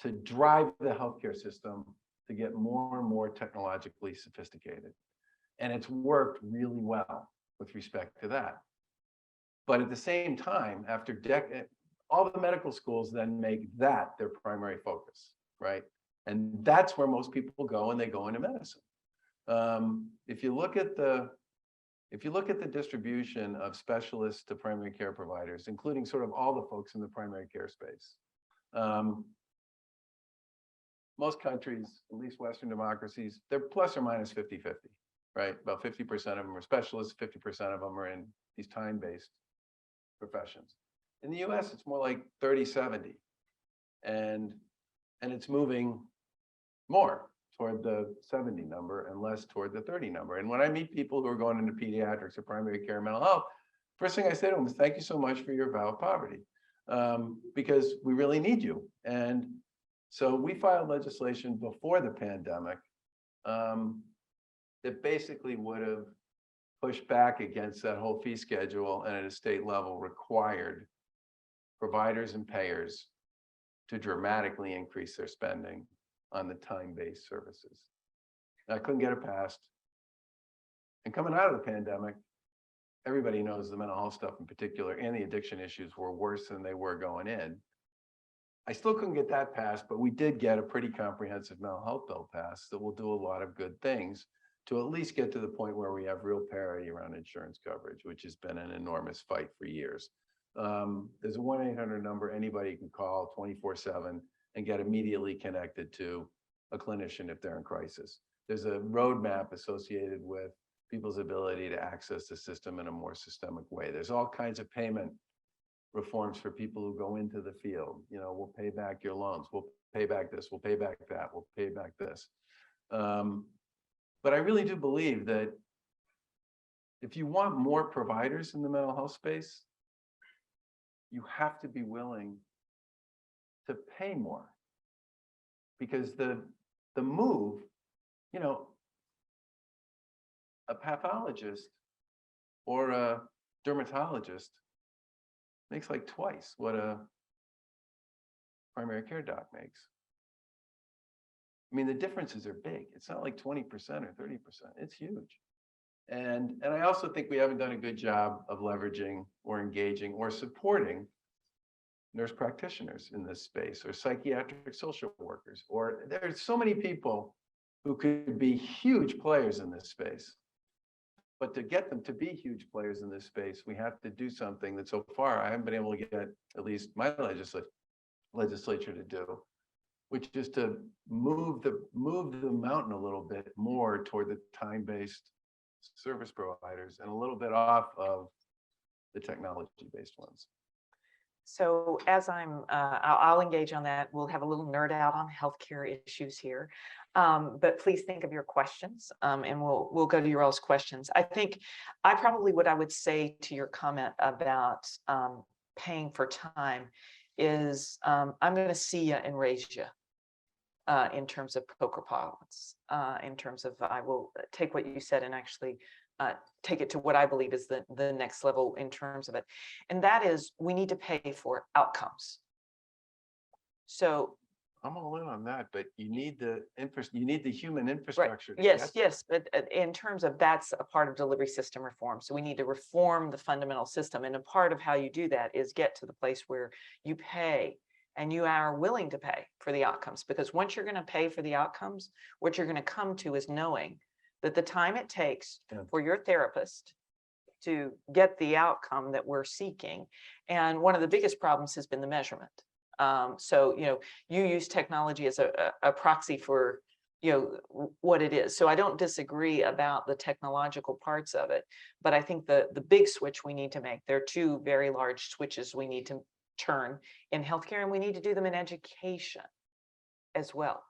C: to drive the healthcare system to get more and more technologically sophisticated. And it's worked really well with respect to that. But at the same time, after decades, all the medical schools then make that their primary focus, right? And that's where most people go when they go into medicine. If you look at the distribution of specialists to primary care providers, including sort of all the folks in the primary care space, most countries, at least Western democracies, they're plus or minus 50-50, right? About 50% of them are specialists, 50% of them are in these time-based professions. In the US, it's more like 30-70. And it's moving more toward the 70 number and less toward the 30 number. And when I meet people who are going into pediatrics or primary care and mental health, first thing I say to them is, thank you so much for your vow of poverty, because we really need you. And so we filed legislation before the pandemic that basically would have pushed back against that whole fee schedule, and at a state level required providers and payers to dramatically increase their spending on the time-based services. And I couldn't get it passed. And coming out of the pandemic, everybody knows the mental health stuff in particular and the addiction issues were worse than they were going in. I still couldn't get that passed, but we did get a pretty comprehensive mental health bill passed that will do a lot of good things to at least get to the point where we have real parity around insurance coverage, which has been an enormous fight for years. There's a 1-800 number anybody can call 24/7 and get immediately connected to a clinician if they're in crisis. There's a roadmap associated with people's ability to access the system in a more systemic way. There's all kinds of payment reforms for people who go into the field. You know, we'll pay back your loans, we'll pay back this, we'll pay back that, we'll pay back this. But I really do believe that if you want more providers in the mental health space, you have to be willing to pay more. Because the move, you know, a pathologist or a dermatologist makes like twice what a primary care doc makes. I mean, the differences are big. It's not like 20% or 30%. It's huge. And I also think we haven't done a good job of leveraging or engaging or supporting nurse practitioners in this space, or psychiatric social workers, or there's so many people who could be huge players in this space. But to get them to be huge players in this space, we have to do something that so far I haven't been able to get at least my legislature to do, which is to move the mountain a little bit more toward the time-based service providers and a little bit off of the technology-based ones.
B: So as I'll engage on that. We'll have a little nerd out on healthcare issues here. But please think of your questions, and we'll go to your all's questions. I think what I would say to your comment about paying for time is I'm going to see you and raise you in terms of poker parlance, in terms of I will take what you said and actually take it to what I believe is the next level in terms of it. And that is, we need to pay for outcomes. So
C: I'm all in on that, but you need the human infrastructure.
B: Right. Yes. But in terms of that's a part of delivery system reform. So we need to reform the fundamental system. And a part of how you do that is get to the place where you pay and you are willing to pay for the outcomes. Because once you're going to pay for the outcomes, what you're going to come to is knowing that the time it takes for your therapist to get the outcome that we're seeking. And one of the biggest problems has been the measurement. So, you know, you use technology as a proxy for, you know, what it is. So I don't disagree about the technological parts of it, but I think the big switch we need to make, there are two very large switches we need to turn in healthcare, and we need to do them in education as well.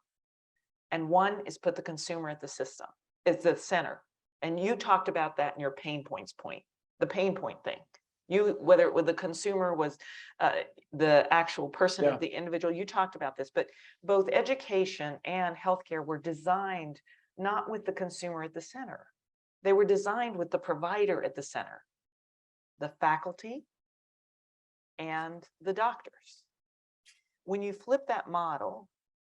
B: And one is put the consumer at the system, it's the center. And you talked about that in your pain points point, the pain point thing. Whether the consumer was the actual person of the individual, you talked about this, but both education and healthcare were designed not with the consumer at the center. They were designed with the provider at the center, the faculty and the doctors. When you flip that model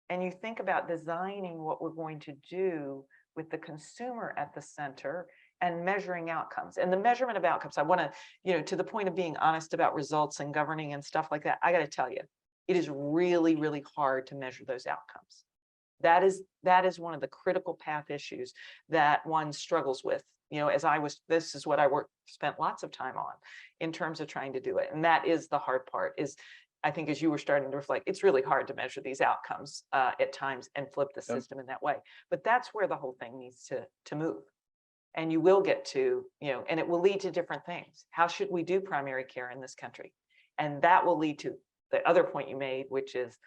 B: and you think about designing what we're going to do with the consumer at the center and measuring outcomes, and the measurement of outcomes, I want to, you know, to the point of being honest about results and governing and stuff like that, I got to tell you, it is really, really hard to measure those outcomes. That is one of the critical path issues that one struggles with. You know, this is what I spent lots of time on in terms of trying to do it. And that is the hard part, is I think as you were starting to reflect, it's really hard to measure these outcomes at times and flip the system in that way. But that's where the whole thing needs to move. And you will get to, you know, and it will lead to different things. How should we do primary care in this country? And that will lead to the other point you made, which is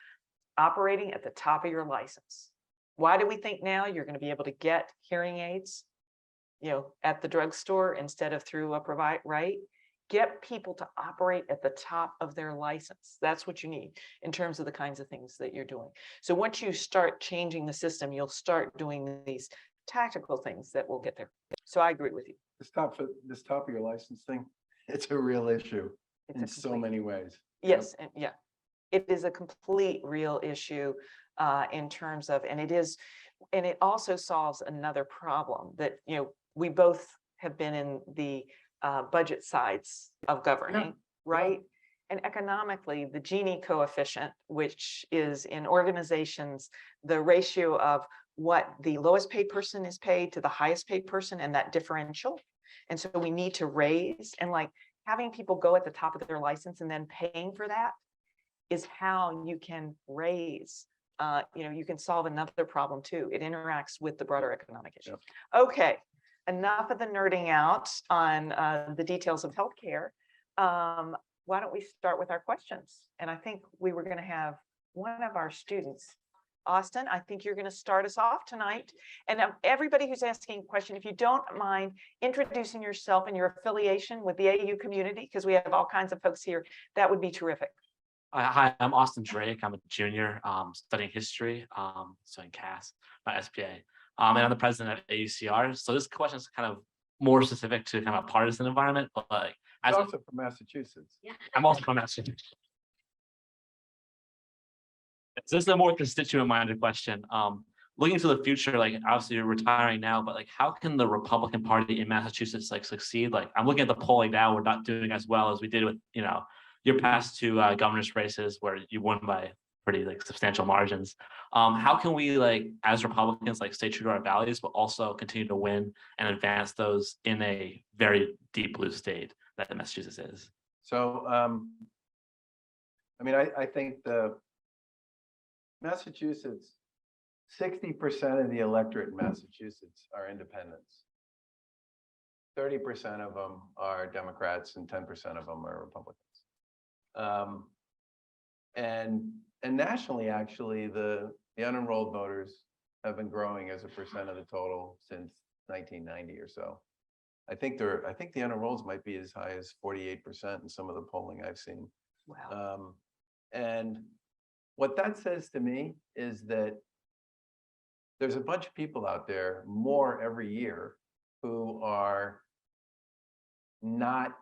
B: operating at the top of your license. Why do we think now you're going to be able to get hearing aids, you know, at the drugstore instead of through a provider, right? Get people to operate at the top of their license. That's what you need in terms of the kinds of things that you're doing. So once you start changing the system, you'll start doing these tactical things that will get there. So I agree with you.
C: This top of your license thing, it's a real issue in so many ways.
B: Yes, and yeah, it is a complete real issue. in terms of, and it also solves another problem that, we both have been in the budget sides of governing, right? And economically, the Gini coefficient, which is in organizations, the ratio of what the lowest paid person is paid to the highest paid person and that differential. And so we need to raise, and like having people go at the top of their license and then paying for that is how you can raise, you can solve another problem too. It interacts with the broader economic issue.
C: Yep.
B: Okay, enough of the nerding out on the details of healthcare. Why don't we start with our questions? And I think we were going to have one of our students, Austin, I think you're going to start us off tonight. And everybody who's asking a question, if you don't mind introducing yourself and your affiliation with the AU community, because we have all kinds of folks here, that would be terrific.
D: Hi, I'm Austin Drake. I'm a junior studying history, studying CAS, my SPA. And I'm the president of AUCR. So this question is kind of more specific to kind of a partisan environment, but like,
C: He's also from Massachusetts.
D: yeah, I'm also from Massachusetts. So this is a more constituent-minded question. Looking to the future, like obviously you're retiring now, but like how can the Republican Party in Massachusetts like succeed? Like I'm looking at the polling now, we're not doing as well as we did with your past two governor's races where you won by pretty like substantial margins. How can we like as Republicans like stay true to our values, but also continue to win and advance those in a very deep blue state that Massachusetts is?
C: So, I think the Massachusetts, 60% of the electorate in Massachusetts are independents. 30% of them are Democrats and 10% of them are Republicans. And nationally, actually, the unenrolled voters have been growing as a percent of the total since 1990 or so. I think the unenrolleds might be as high as 48% in some of the polling I've seen.
B: Wow.
C: And what that says to me is that there's a bunch of people out there, more every year, who are not,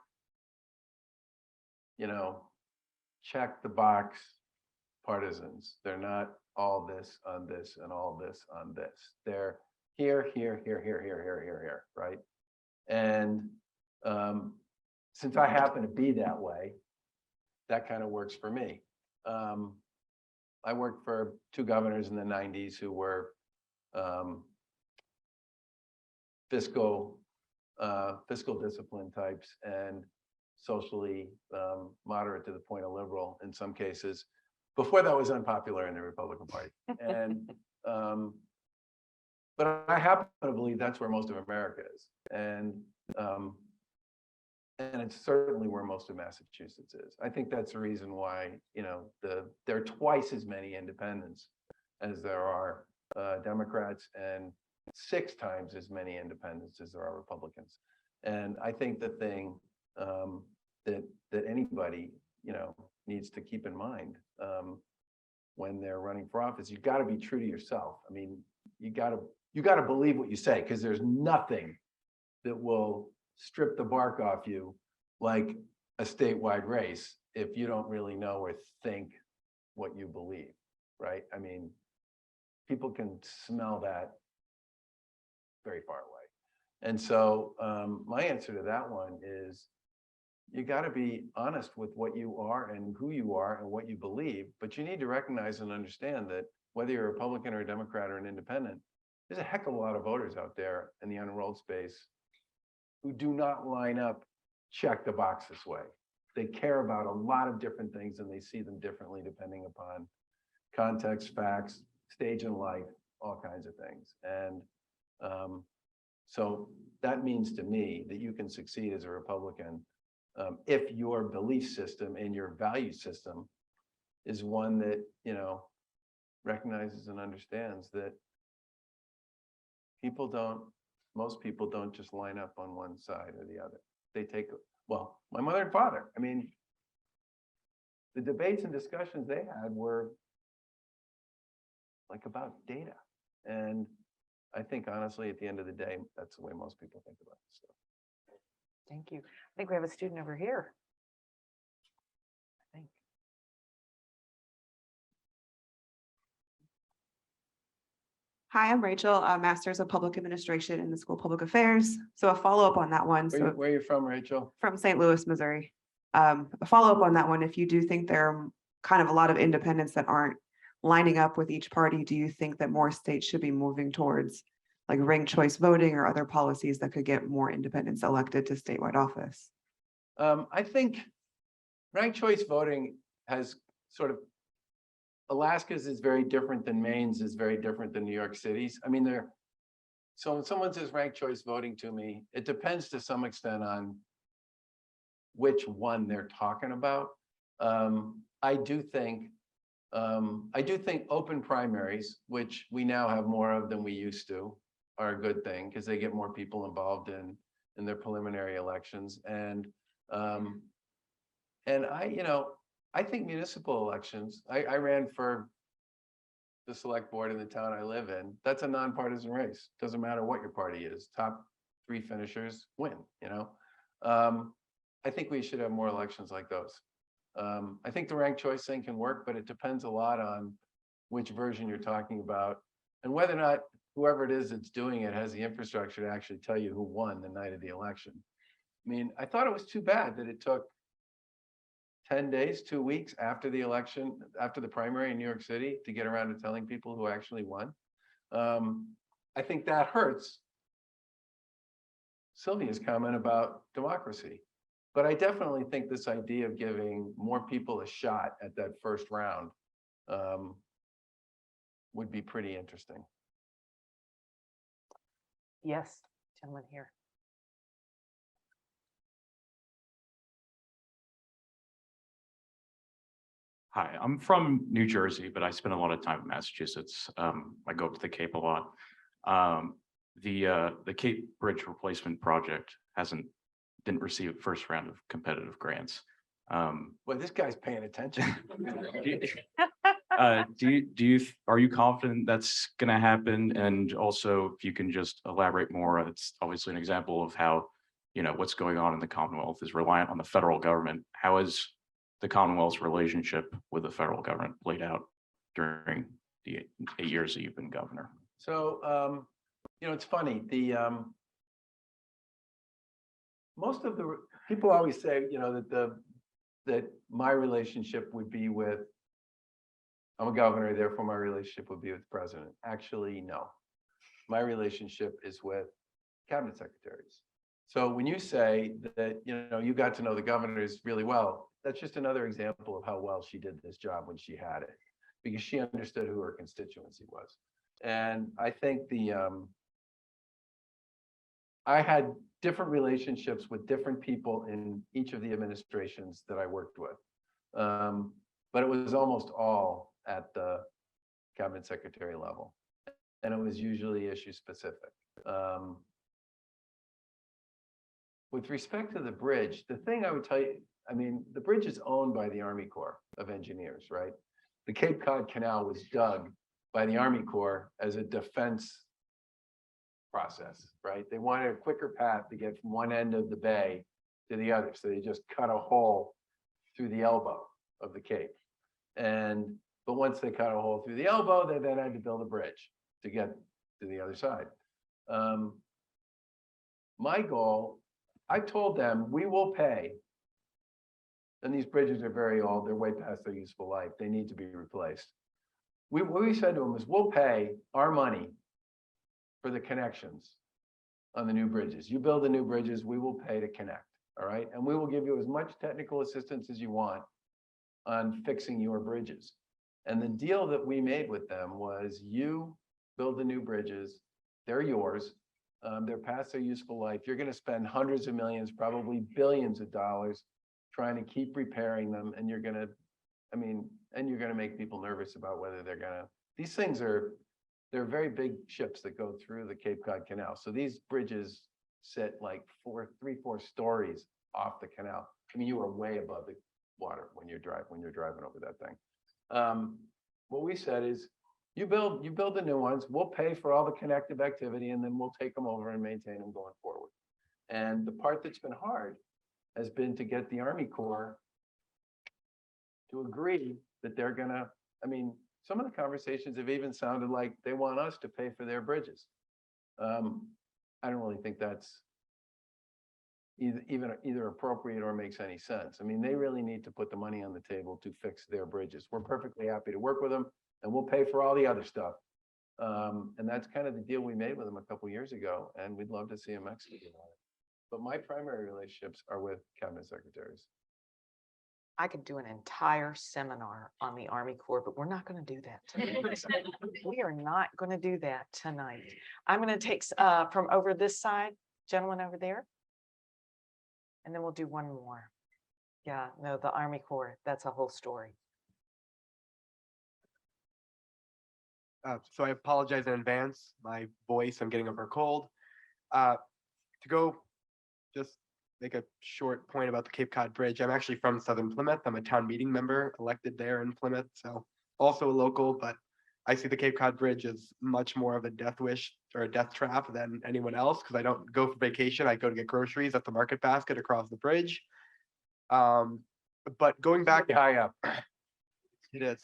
C: check the box partisans. They're not all this on this and all this on this. They're here, right? And since I happen to be that way, that kind of works for me. I worked for two governors in the 90s who were fiscal discipline types and socially moderate to the point of liberal in some cases, before that was unpopular in the Republican Party. And but I happen to believe that's where most of America is. And it's certainly where most of Massachusetts is. I think that's the reason why, there are twice as many independents as there are Democrats and 6 times as many independents as there are Republicans. And I think the thing that anybody, needs to keep in mind when they're running for office, you've got to be true to yourself. I mean, you got to believe what you say, because there's nothing that will strip the bark off you like a statewide race if you don't really know or think what you believe, right? I mean, people can smell that very far away. And so my answer to that one is you got to be honest with what you are and who you are and what you believe, but you need to recognize and understand that whether you're a Republican or a Democrat or an independent, there's a heck of a lot of voters out there in the unenrolled space who do not line up, check the box this way. They care about a lot of different things and they see them differently depending upon context, facts, stage in life, all kinds of things. And so that means to me that you can succeed as a Republican if your belief system and your value system is one that, recognizes and understands that most people don't just line up on one side or the other. They take, well, my mother and father, I mean, the debates and discussions they had were like about data. And I think honestly, at the end of the day, that's the way most people think about this stuff.
B: Thank you. I think we have a student over here. I think.
E: Hi, I'm Rachel, a Master's of Public Administration in the School of Public Affairs. So a follow-up on that one, so
C: Where are you from, Rachel?
E: from St. Louis, Missouri. A follow-up on that one, if you do think there are kind of a lot of independents that aren't lining up with each party, do you think that more states should be moving towards like ranked choice voting or other policies that could get more independents elected to statewide office?
C: I think ranked choice voting has sort of, Alaska's is very different than Maine's is very different than New York City's. I mean, so when someone says ranked choice voting to me, it depends to some extent on which one they're talking about. I do think open primaries, which we now have more of than we used to, are a good thing because they get more people involved in their preliminary elections. And I think municipal elections, I ran for the select board in the town I live in. That's a nonpartisan race. Doesn't matter what your party is. Top 3 finishers win, I think we should have more elections like those. I think the ranked choice thing can work, but it depends a lot on which version you're talking about and whether or not whoever it is that's doing it has the infrastructure to actually tell you who won the night of the election. I mean, I thought it was too bad that it took 10 days, 2 weeks after the election, after the primary in New York City to get around to telling people who actually won. I think that hurts Sylvia's comment about democracy. But I definitely think this idea of giving more people a shot at that first round would be pretty interesting.
B: Yes, gentleman here.
F: Hi, I'm from New Jersey, but I spend a lot of time in Massachusetts. I go up to the Cape a lot. The Cape Bridge replacement project didn't receive a first round of competitive grants.
C: Well, this guy's paying attention.
F: Are you confident that's going to happen? And also, if you can just elaborate more, it's obviously an example of how, what's going on in the Commonwealth is reliant on the federal government. How is the Commonwealth's relationship with the federal government played out during the 8 years that you've been governor?
C: So, it's funny. Most of the people always say, that my relationship would be with, I'm a governor, therefore my relationship would be with the president. Actually, no. My relationship is with cabinet secretaries. So when you say that, you got to know the governors really well, that's just another example of how well she did this job when she had it, because she understood who her constituency was. And I think I had different relationships with different people in each of the administrations that I worked with. But it was almost all at the cabinet secretary level. And it was usually issue specific. With respect to the bridge, the thing I would tell you, I mean, the bridge is owned by the Army Corps of Engineers, right? The Cape Cod Canal was dug by the Army Corps as a defense process, right? They wanted a quicker path to get from one end of the bay to the other. So they just cut a hole through the elbow of the Cape. But once they cut a hole through the elbow, they then had to build a bridge to get to the other side. My goal, I told them, we will pay. And these bridges are very old, they're way past their useful life. They need to be replaced. What we said to them is, we'll pay our money for the connections on the new bridges. You build the new bridges, we will pay to connect, all right? And we will give you as much technical assistance as you want on fixing your bridges. And the deal that we made with them was, you build the new bridges, they're yours, they're past their useful life. You're gonna spend hundreds of millions, probably billions of dollars trying to keep repairing them. And you're gonna, you're gonna make people nervous about whether they're gonna, these things they're very big ships that go through the Cape Cod Canal. So these bridges sit like 3-4 stories off the canal. I mean, you are way above the water when you're driving over that thing. What we said is, you build the new ones, we'll pay for all the connective activity, and then we'll take them over and maintain them going forward. And the part that's been hard has been to get the Army Corps to agree that they're gonna, some of the conversations have even sounded like they want us to pay for their bridges. I don't really think that's either appropriate or makes any sense. I mean, they really need to put the money on the table to fix their bridges. We're perfectly happy to work with them, and we'll pay for all the other stuff. And that's kind of the deal we made with them a couple years ago, and we'd love to see them execute on it. But my primary relationships are with cabinet secretaries.
B: I could do an entire seminar on the Army Corps, but we're not going to do that tonight. We are not going to do that tonight. I'm going to take from over this side, gentleman over there. And then we'll do one more. Yeah, no, the Army Corps, that's a whole story.
G: So I apologize in advance. My voice, I'm getting over a cold. To go just make a short point about the Cape Cod Bridge. I'm actually from Southern Plymouth. I'm a town meeting member elected there in Plymouth, so also a local, but I see the Cape Cod Bridge as much more of a death wish or a death trap than anyone else, because I don't go for vacation. I go to get groceries at the market basket across the bridge. But going back,
C: High up.
G: it is.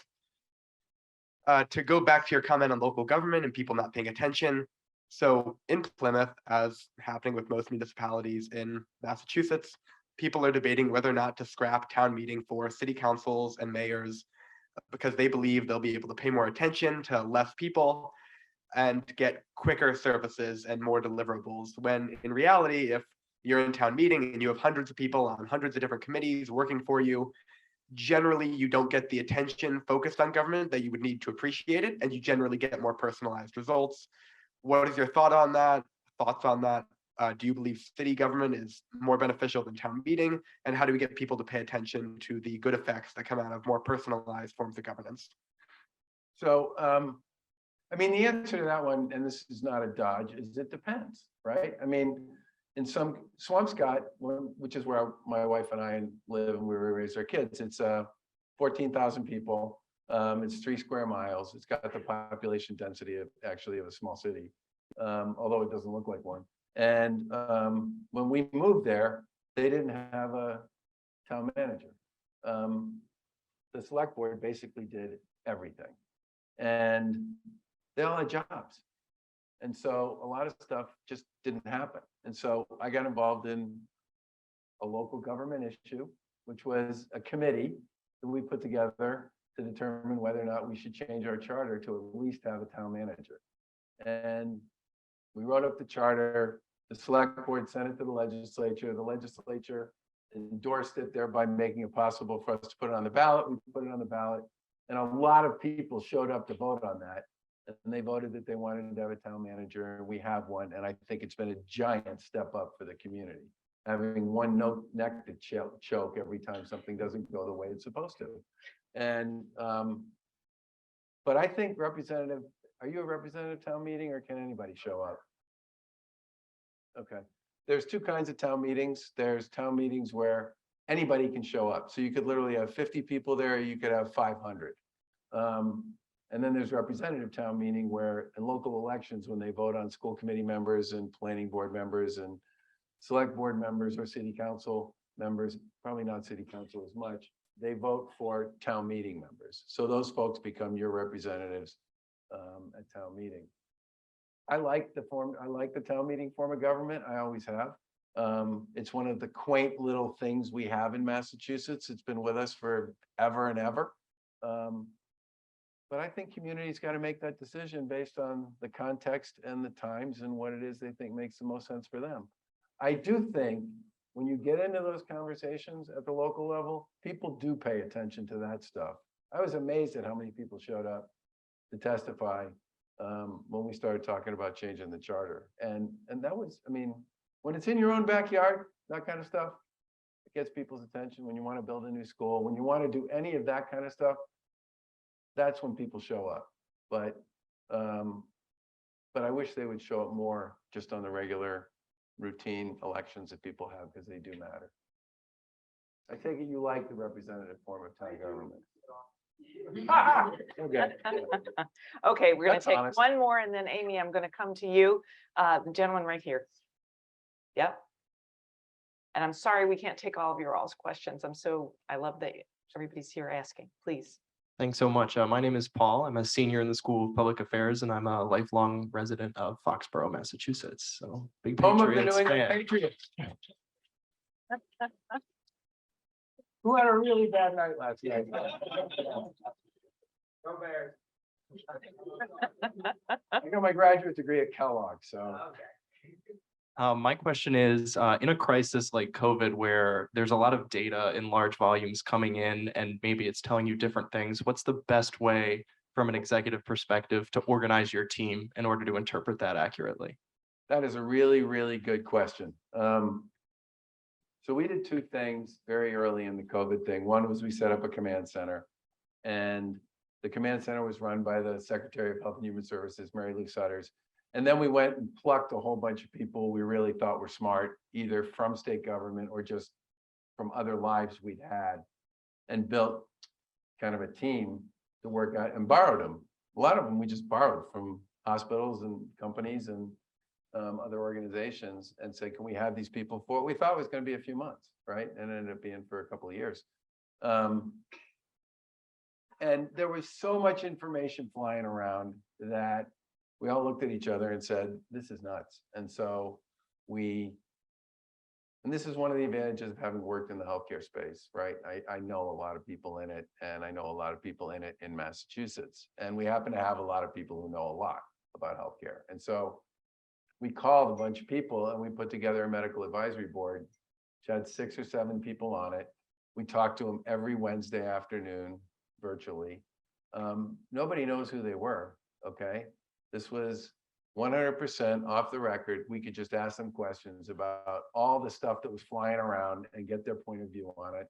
G: To go back to your comment on local government and people not paying attention. So in Plymouth, as happening with most municipalities in Massachusetts, people are debating whether or not to scrap town meeting for city councils and mayors because they believe they'll be able to pay more attention to less people and get quicker services and more deliverables. When in reality, if you're in town meeting and you have hundreds of people on hundreds of different committees working for you, generally you don't get the attention focused on government that you would need to appreciate it, and you generally get more personalized results. What is your thoughts on that? Do you believe city government is more beneficial than town meeting? And how do we get people to pay attention to the good effects that come out of more personalized forms of governance?
C: So, I mean, the answer to that one, and this is not a dodge, is it depends, right? I mean, in some Swampscott, which is where my wife and I live and we raise our kids, it's 14,000 people. It's 3 square miles. It's got the population density of actually of a small city, although it doesn't look like one. And when we moved there, they didn't have a town manager. The select board basically did everything, and they all had jobs. And so a lot of stuff just didn't happen. And so I got involved in a local government issue, which was a committee that we put together to determine whether or not we should change our charter to at least have a town manager. And we wrote up the charter, the select board sent it to the legislature endorsed it, thereby making it possible for us to put it on the ballot. We put it on the ballot, and a lot of people showed up to vote on that. And they voted that they wanted to have a town manager, and we have one. And I think it's been a giant step up for the community, having one neck to choke every time something doesn't go the way it's supposed to. And but I think representative, are you a representative town meeting, or can anybody show up? Okay, there's 2 kinds of town meetings. There's town meetings where anybody can show up. So you could literally have 50 people there, or you could have 500. And then there's representative town meeting where in local elections, when they vote on school committee members and planning board members and select board members or city council members, probably not city council as much, they vote for town meeting members. So those folks become your representatives at town meeting. I like the town meeting form of government. I always have. It's one of the quaint little things we have in Massachusetts. It's been with us for ever and ever. But I think communities got to make that decision based on the context and the times and what it is they think makes the most sense for them. I do think when you get into those conversations at the local level, people do pay attention to that stuff. I was amazed at how many people showed up to testify when we started talking about changing the charter. And that was, I mean, when it's in your own backyard, that kind of stuff, it gets people's attention. When you want to build a new school, when you want to do any of that kind of stuff, that's when people show up. But I wish they would show up more just on the regular routine elections that people have, because they do matter. I take it you like the representative form of town government. Okay.
B: Okay, we're gonna
C: That's
B: take
C: honest.
B: one more, and then Amy, I'm gonna come to you, the gentleman right here. Yep. And I'm sorry, we can't take all of your all's questions. I love that everybody's here asking, please.
H: Thanks so much. My name is Paul. I'm a senior in the School of Public Affairs, and I'm a lifelong resident of Foxborough, Massachusetts. So big
C: Home of the New
H: Patriots
C: England
H: fan.
C: Patriots. Who had a really bad night last night? Go Bears. I got my graduate degree at Kellogg, so.
H: My question is, in a crisis like COVID, where there's a lot of data in large volumes coming in, and maybe it's telling you different things, what's the best way from an executive perspective to organize your team in order to interpret that accurately?
C: That is a really, really good question. So we did two things very early in the COVID thing. One was we set up a command center, and the command center was run by the Secretary of Health and Human Services, Mary Lou Sutters. And then we went and plucked a whole bunch of people we really thought were smart, either from state government or just from other lives we'd had, and built kind of a team to work out and borrowed them. A lot of them we just borrowed from hospitals and companies and other organizations, and said, can we have these people for what we thought was going to be a few months, right? And it ended up being for a couple of years. And there was so much information flying around that we all looked at each other and said, this is nuts. And so and this is one of the advantages of having worked in the healthcare space, right? I know a lot of people in it, and I know a lot of people in it in Massachusetts. And we happen to have a lot of people who know a lot about healthcare. And so we called a bunch of people and we put together a medical advisory board, which had 6 or 7 people on it. We talked to them every Wednesday afternoon virtually. Nobody knows who they were, okay? This was 100% off the record. We could just ask them questions about all the stuff that was flying around and get their point of view on it.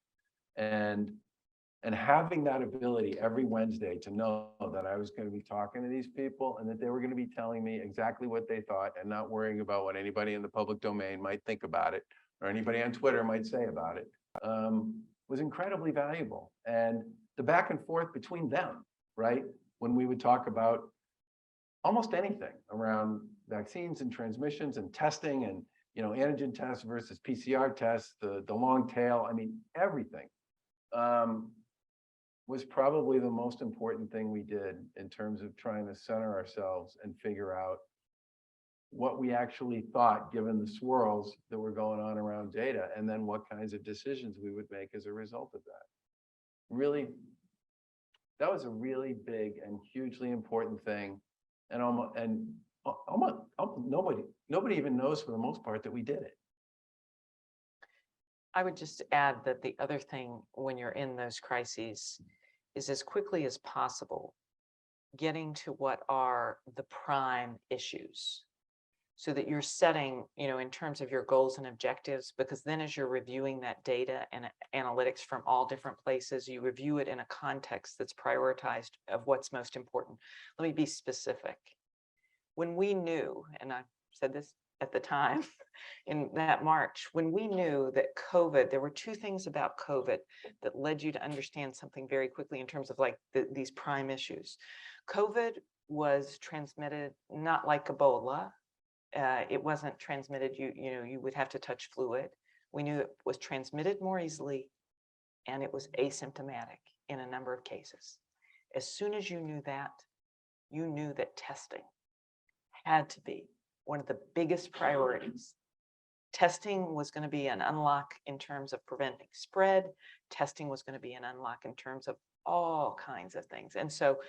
C: And having that ability every Wednesday to know that I was going to be talking to these people and that they were going to be telling me exactly what they thought and not worrying about what anybody in the public domain might think about it or anybody on Twitter might say about it, was incredibly valuable. And the back and forth between them, right? When we would talk about almost anything around vaccines and transmissions and testing and, you know, antigen tests versus PCR tests, the long tail, I mean, everything was probably the most important thing we did in terms of trying to center ourselves and figure out what we actually thought, given the swirls that were going on around data, and then what kinds of decisions we would make as a result of that. Really, that was a really big and hugely important thing. And almost nobody even knows for the most part that we did it.
B: I would just add that the other thing when you're in those crises is, as quickly as possible, getting to what are the prime issues, so that you're setting, you know, in terms of your goals and objectives, because then as you're reviewing that data and analytics from all different places, you review it in a context that's prioritized of what's most important. Let me be specific. When we knew, and I said this at the time in that March, when we knew that COVID, there were 2 things about COVID that led you to understand something very quickly in terms of like these prime issues. COVID was transmitted not like Ebola. It wasn't transmitted, you would have to touch fluid. We knew it was transmitted more easily, and it was asymptomatic in a number of cases. As soon as you knew that testing had to be one of the biggest priorities. Testing was going to be an unlock in terms of preventing spread. Testing was going to be an unlock in terms of all kinds of things. And so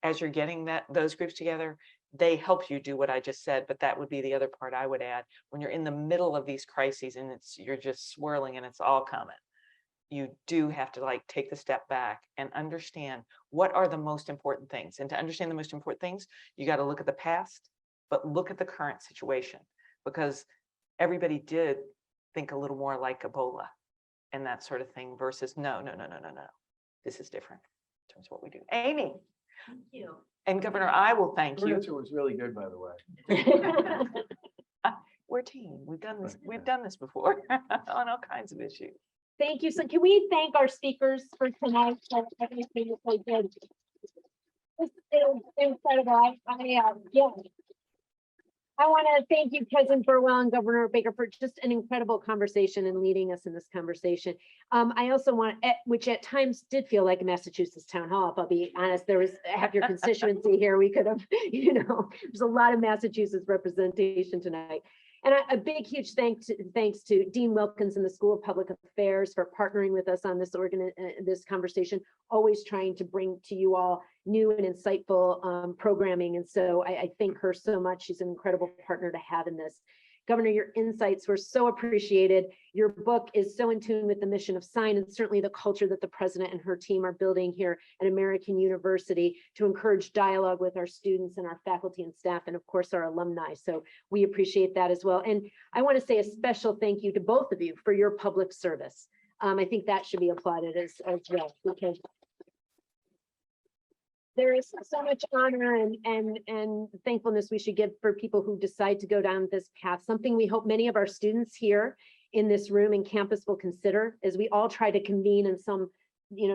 B: as you're getting those groups together, they help you do what I just said, but that would be the other part I would add. When you're in the middle of these crises and you're just swirling and it's all coming, you do have to like take the step back and understand what are the most important things. And to understand the most important things, you got to look at the past, but look at the current situation, because everybody did think a little more like Ebola and that sort of thing versus no. This is different in terms of what we do. Amy.
A: Thank you.
B: And Governor, I will thank
C: Your
B: you.
C: answer was really good, by the way.
B: We're a team. We've done this. We've done this before on all kinds of issues.
A: Thank you. So can we thank our speakers for tonight? Everything that they did. This is incredible.
I: I want to thank you, President Burwell and Governor Baker, for just an incredible conversation and leading us in this conversation. I also want, which at times did feel like a Massachusetts town hall, if I'll be honest, there was half your constituency here. We could have, there's a lot of Massachusetts representation tonight. And a big, huge thanks to Dean Wilkins and the School of Public Affairs for partnering with us on this conversation, always trying to bring to you all new and insightful programming. And so I thank her so much. She's an incredible partner to have in this. Governor, your insights were so appreciated. Your book is so in tune with the mission of Sine and certainly the culture that the president and her team are building here at American University to encourage dialogue with our students and our faculty and staff, and of course our alumni. So we appreciate that as well. And I want to say a special thank you to both of you for your public service. I think that should be applauded as well, because there is so much honor and thankfulness we should give for people who decide to go down this path, something we hope many of our students here in this room and campus will consider as we all try to convene and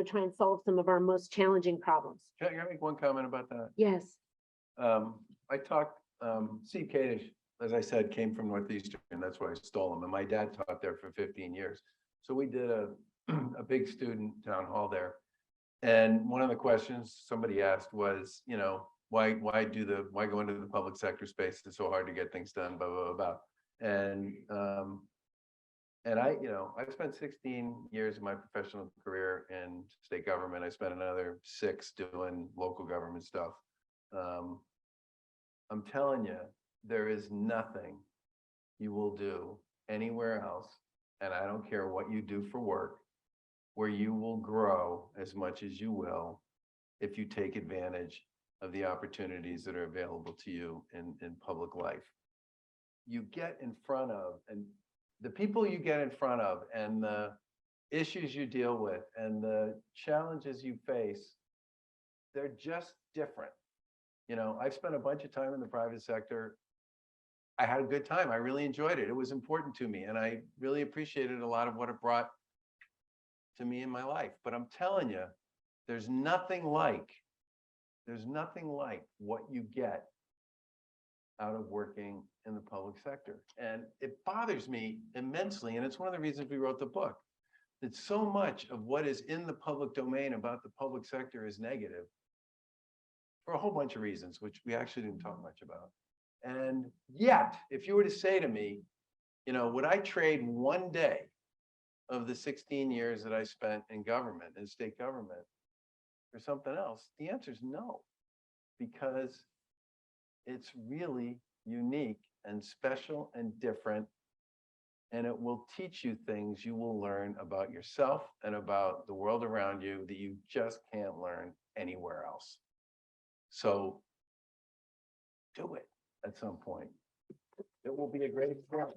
I: try and solve some of our most challenging problems.
C: Can I make one comment about that?
I: Yes.
C: I talked, Steve Kadish, as I said, came from Northeastern, that's why I stole him. And my dad taught there for 15 years. So we did a big student town hall there. And one of the questions somebody asked was, why go into the public sector space? It's so hard to get things done, blah, blah, blah, blah. And I spent 16 years of my professional career in state government. I spent another 6 doing local government stuff. I'm telling you, there is nothing you will do anywhere else, and I don't care what you do for work, where you will grow as much as you will if you take advantage of the opportunities that are available to you in public life. You get in front of, and the people you get in front of, and the issues you deal with, and the challenges you face, they're just different. I've spent a bunch of time in the private sector. I had a good time. I really enjoyed it. It was important to me, and I really appreciated a lot of what it brought to me in my life. But I'm telling you, there's nothing like what you get out of working in the public sector. And it bothers me immensely. And it's one of the reasons we wrote the book, that so much of what is in the public domain about the public sector is negative for a whole bunch of reasons, which we actually didn't talk much about. And yet, if you were to say to me, would I trade one day of the 16 years that I spent in government, in state government, for something else? The answer is no, because it's really unique and special and different, and it will teach you things you will learn about yourself and about the world around you that you just can't learn anywhere else. So do it at some point. It will be a great experience.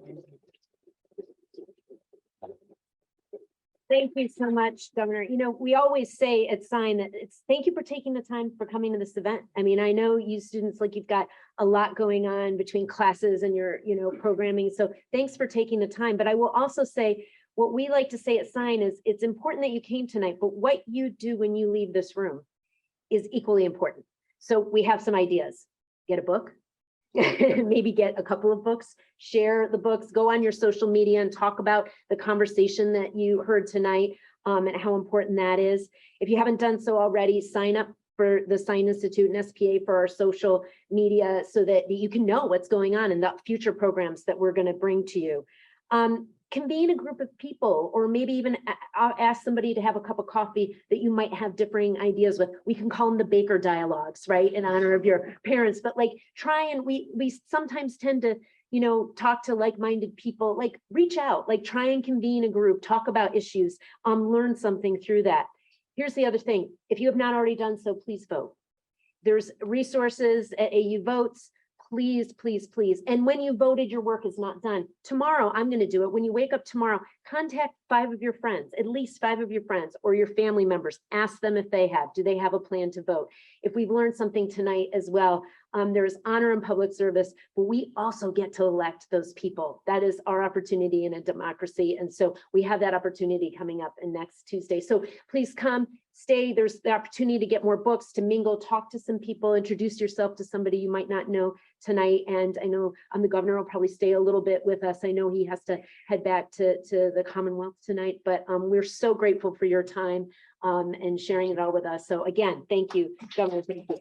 I: Thank you so much, Governor. We always say at Sine that thank you for taking the time for coming to this event. I mean, I know you students, you've got a lot going on between classes and your, programming. So thanks for taking the time. But I will also say, what we like to say at Sine is it's important that you came tonight, but what you do when you leave this room is equally important. So we have some ideas. Get a book. Maybe get a couple of books, share the books, go on your social media and talk about the conversation that you heard tonight and how important that is. If you haven't done so already, sign up for the Sine Institute and SPA for our social media so that you can know what's going on in the future programs that we're going to bring to you. Convene a group of people, or maybe even ask somebody to have a cup of coffee that you might have differing ideas with. We can call them the Baker dialogues, right? In honor of your parents, but try and we sometimes tend to, talk to like-minded people, reach out, try and convene a group, talk about issues, learn something through that. Here's the other thing. If you have not already done so, please vote. There's resources at AU Votes. Please, please, please. And when you voted, your work is not done. Tomorrow, I'm going to do it. When you wake up tomorrow, contact 5 of your friends, at least 5 of your friends or your family members. Ask them if they have. Do they have a plan to vote? If we've learned something tonight as well, There's honor in public service, but we also get to elect those people. That is our opportunity in a democracy. And so we have that opportunity coming up in next Tuesday. So please come, stay. There's the opportunity to get more books, to mingle, talk to some people, introduce yourself to somebody you might not know tonight. And I know the governor will probably stay a little bit with us. I know he has to head back to the Commonwealth tonight, but we're so grateful for your time and sharing it all with us. So again, thank you, Governor. Thank you.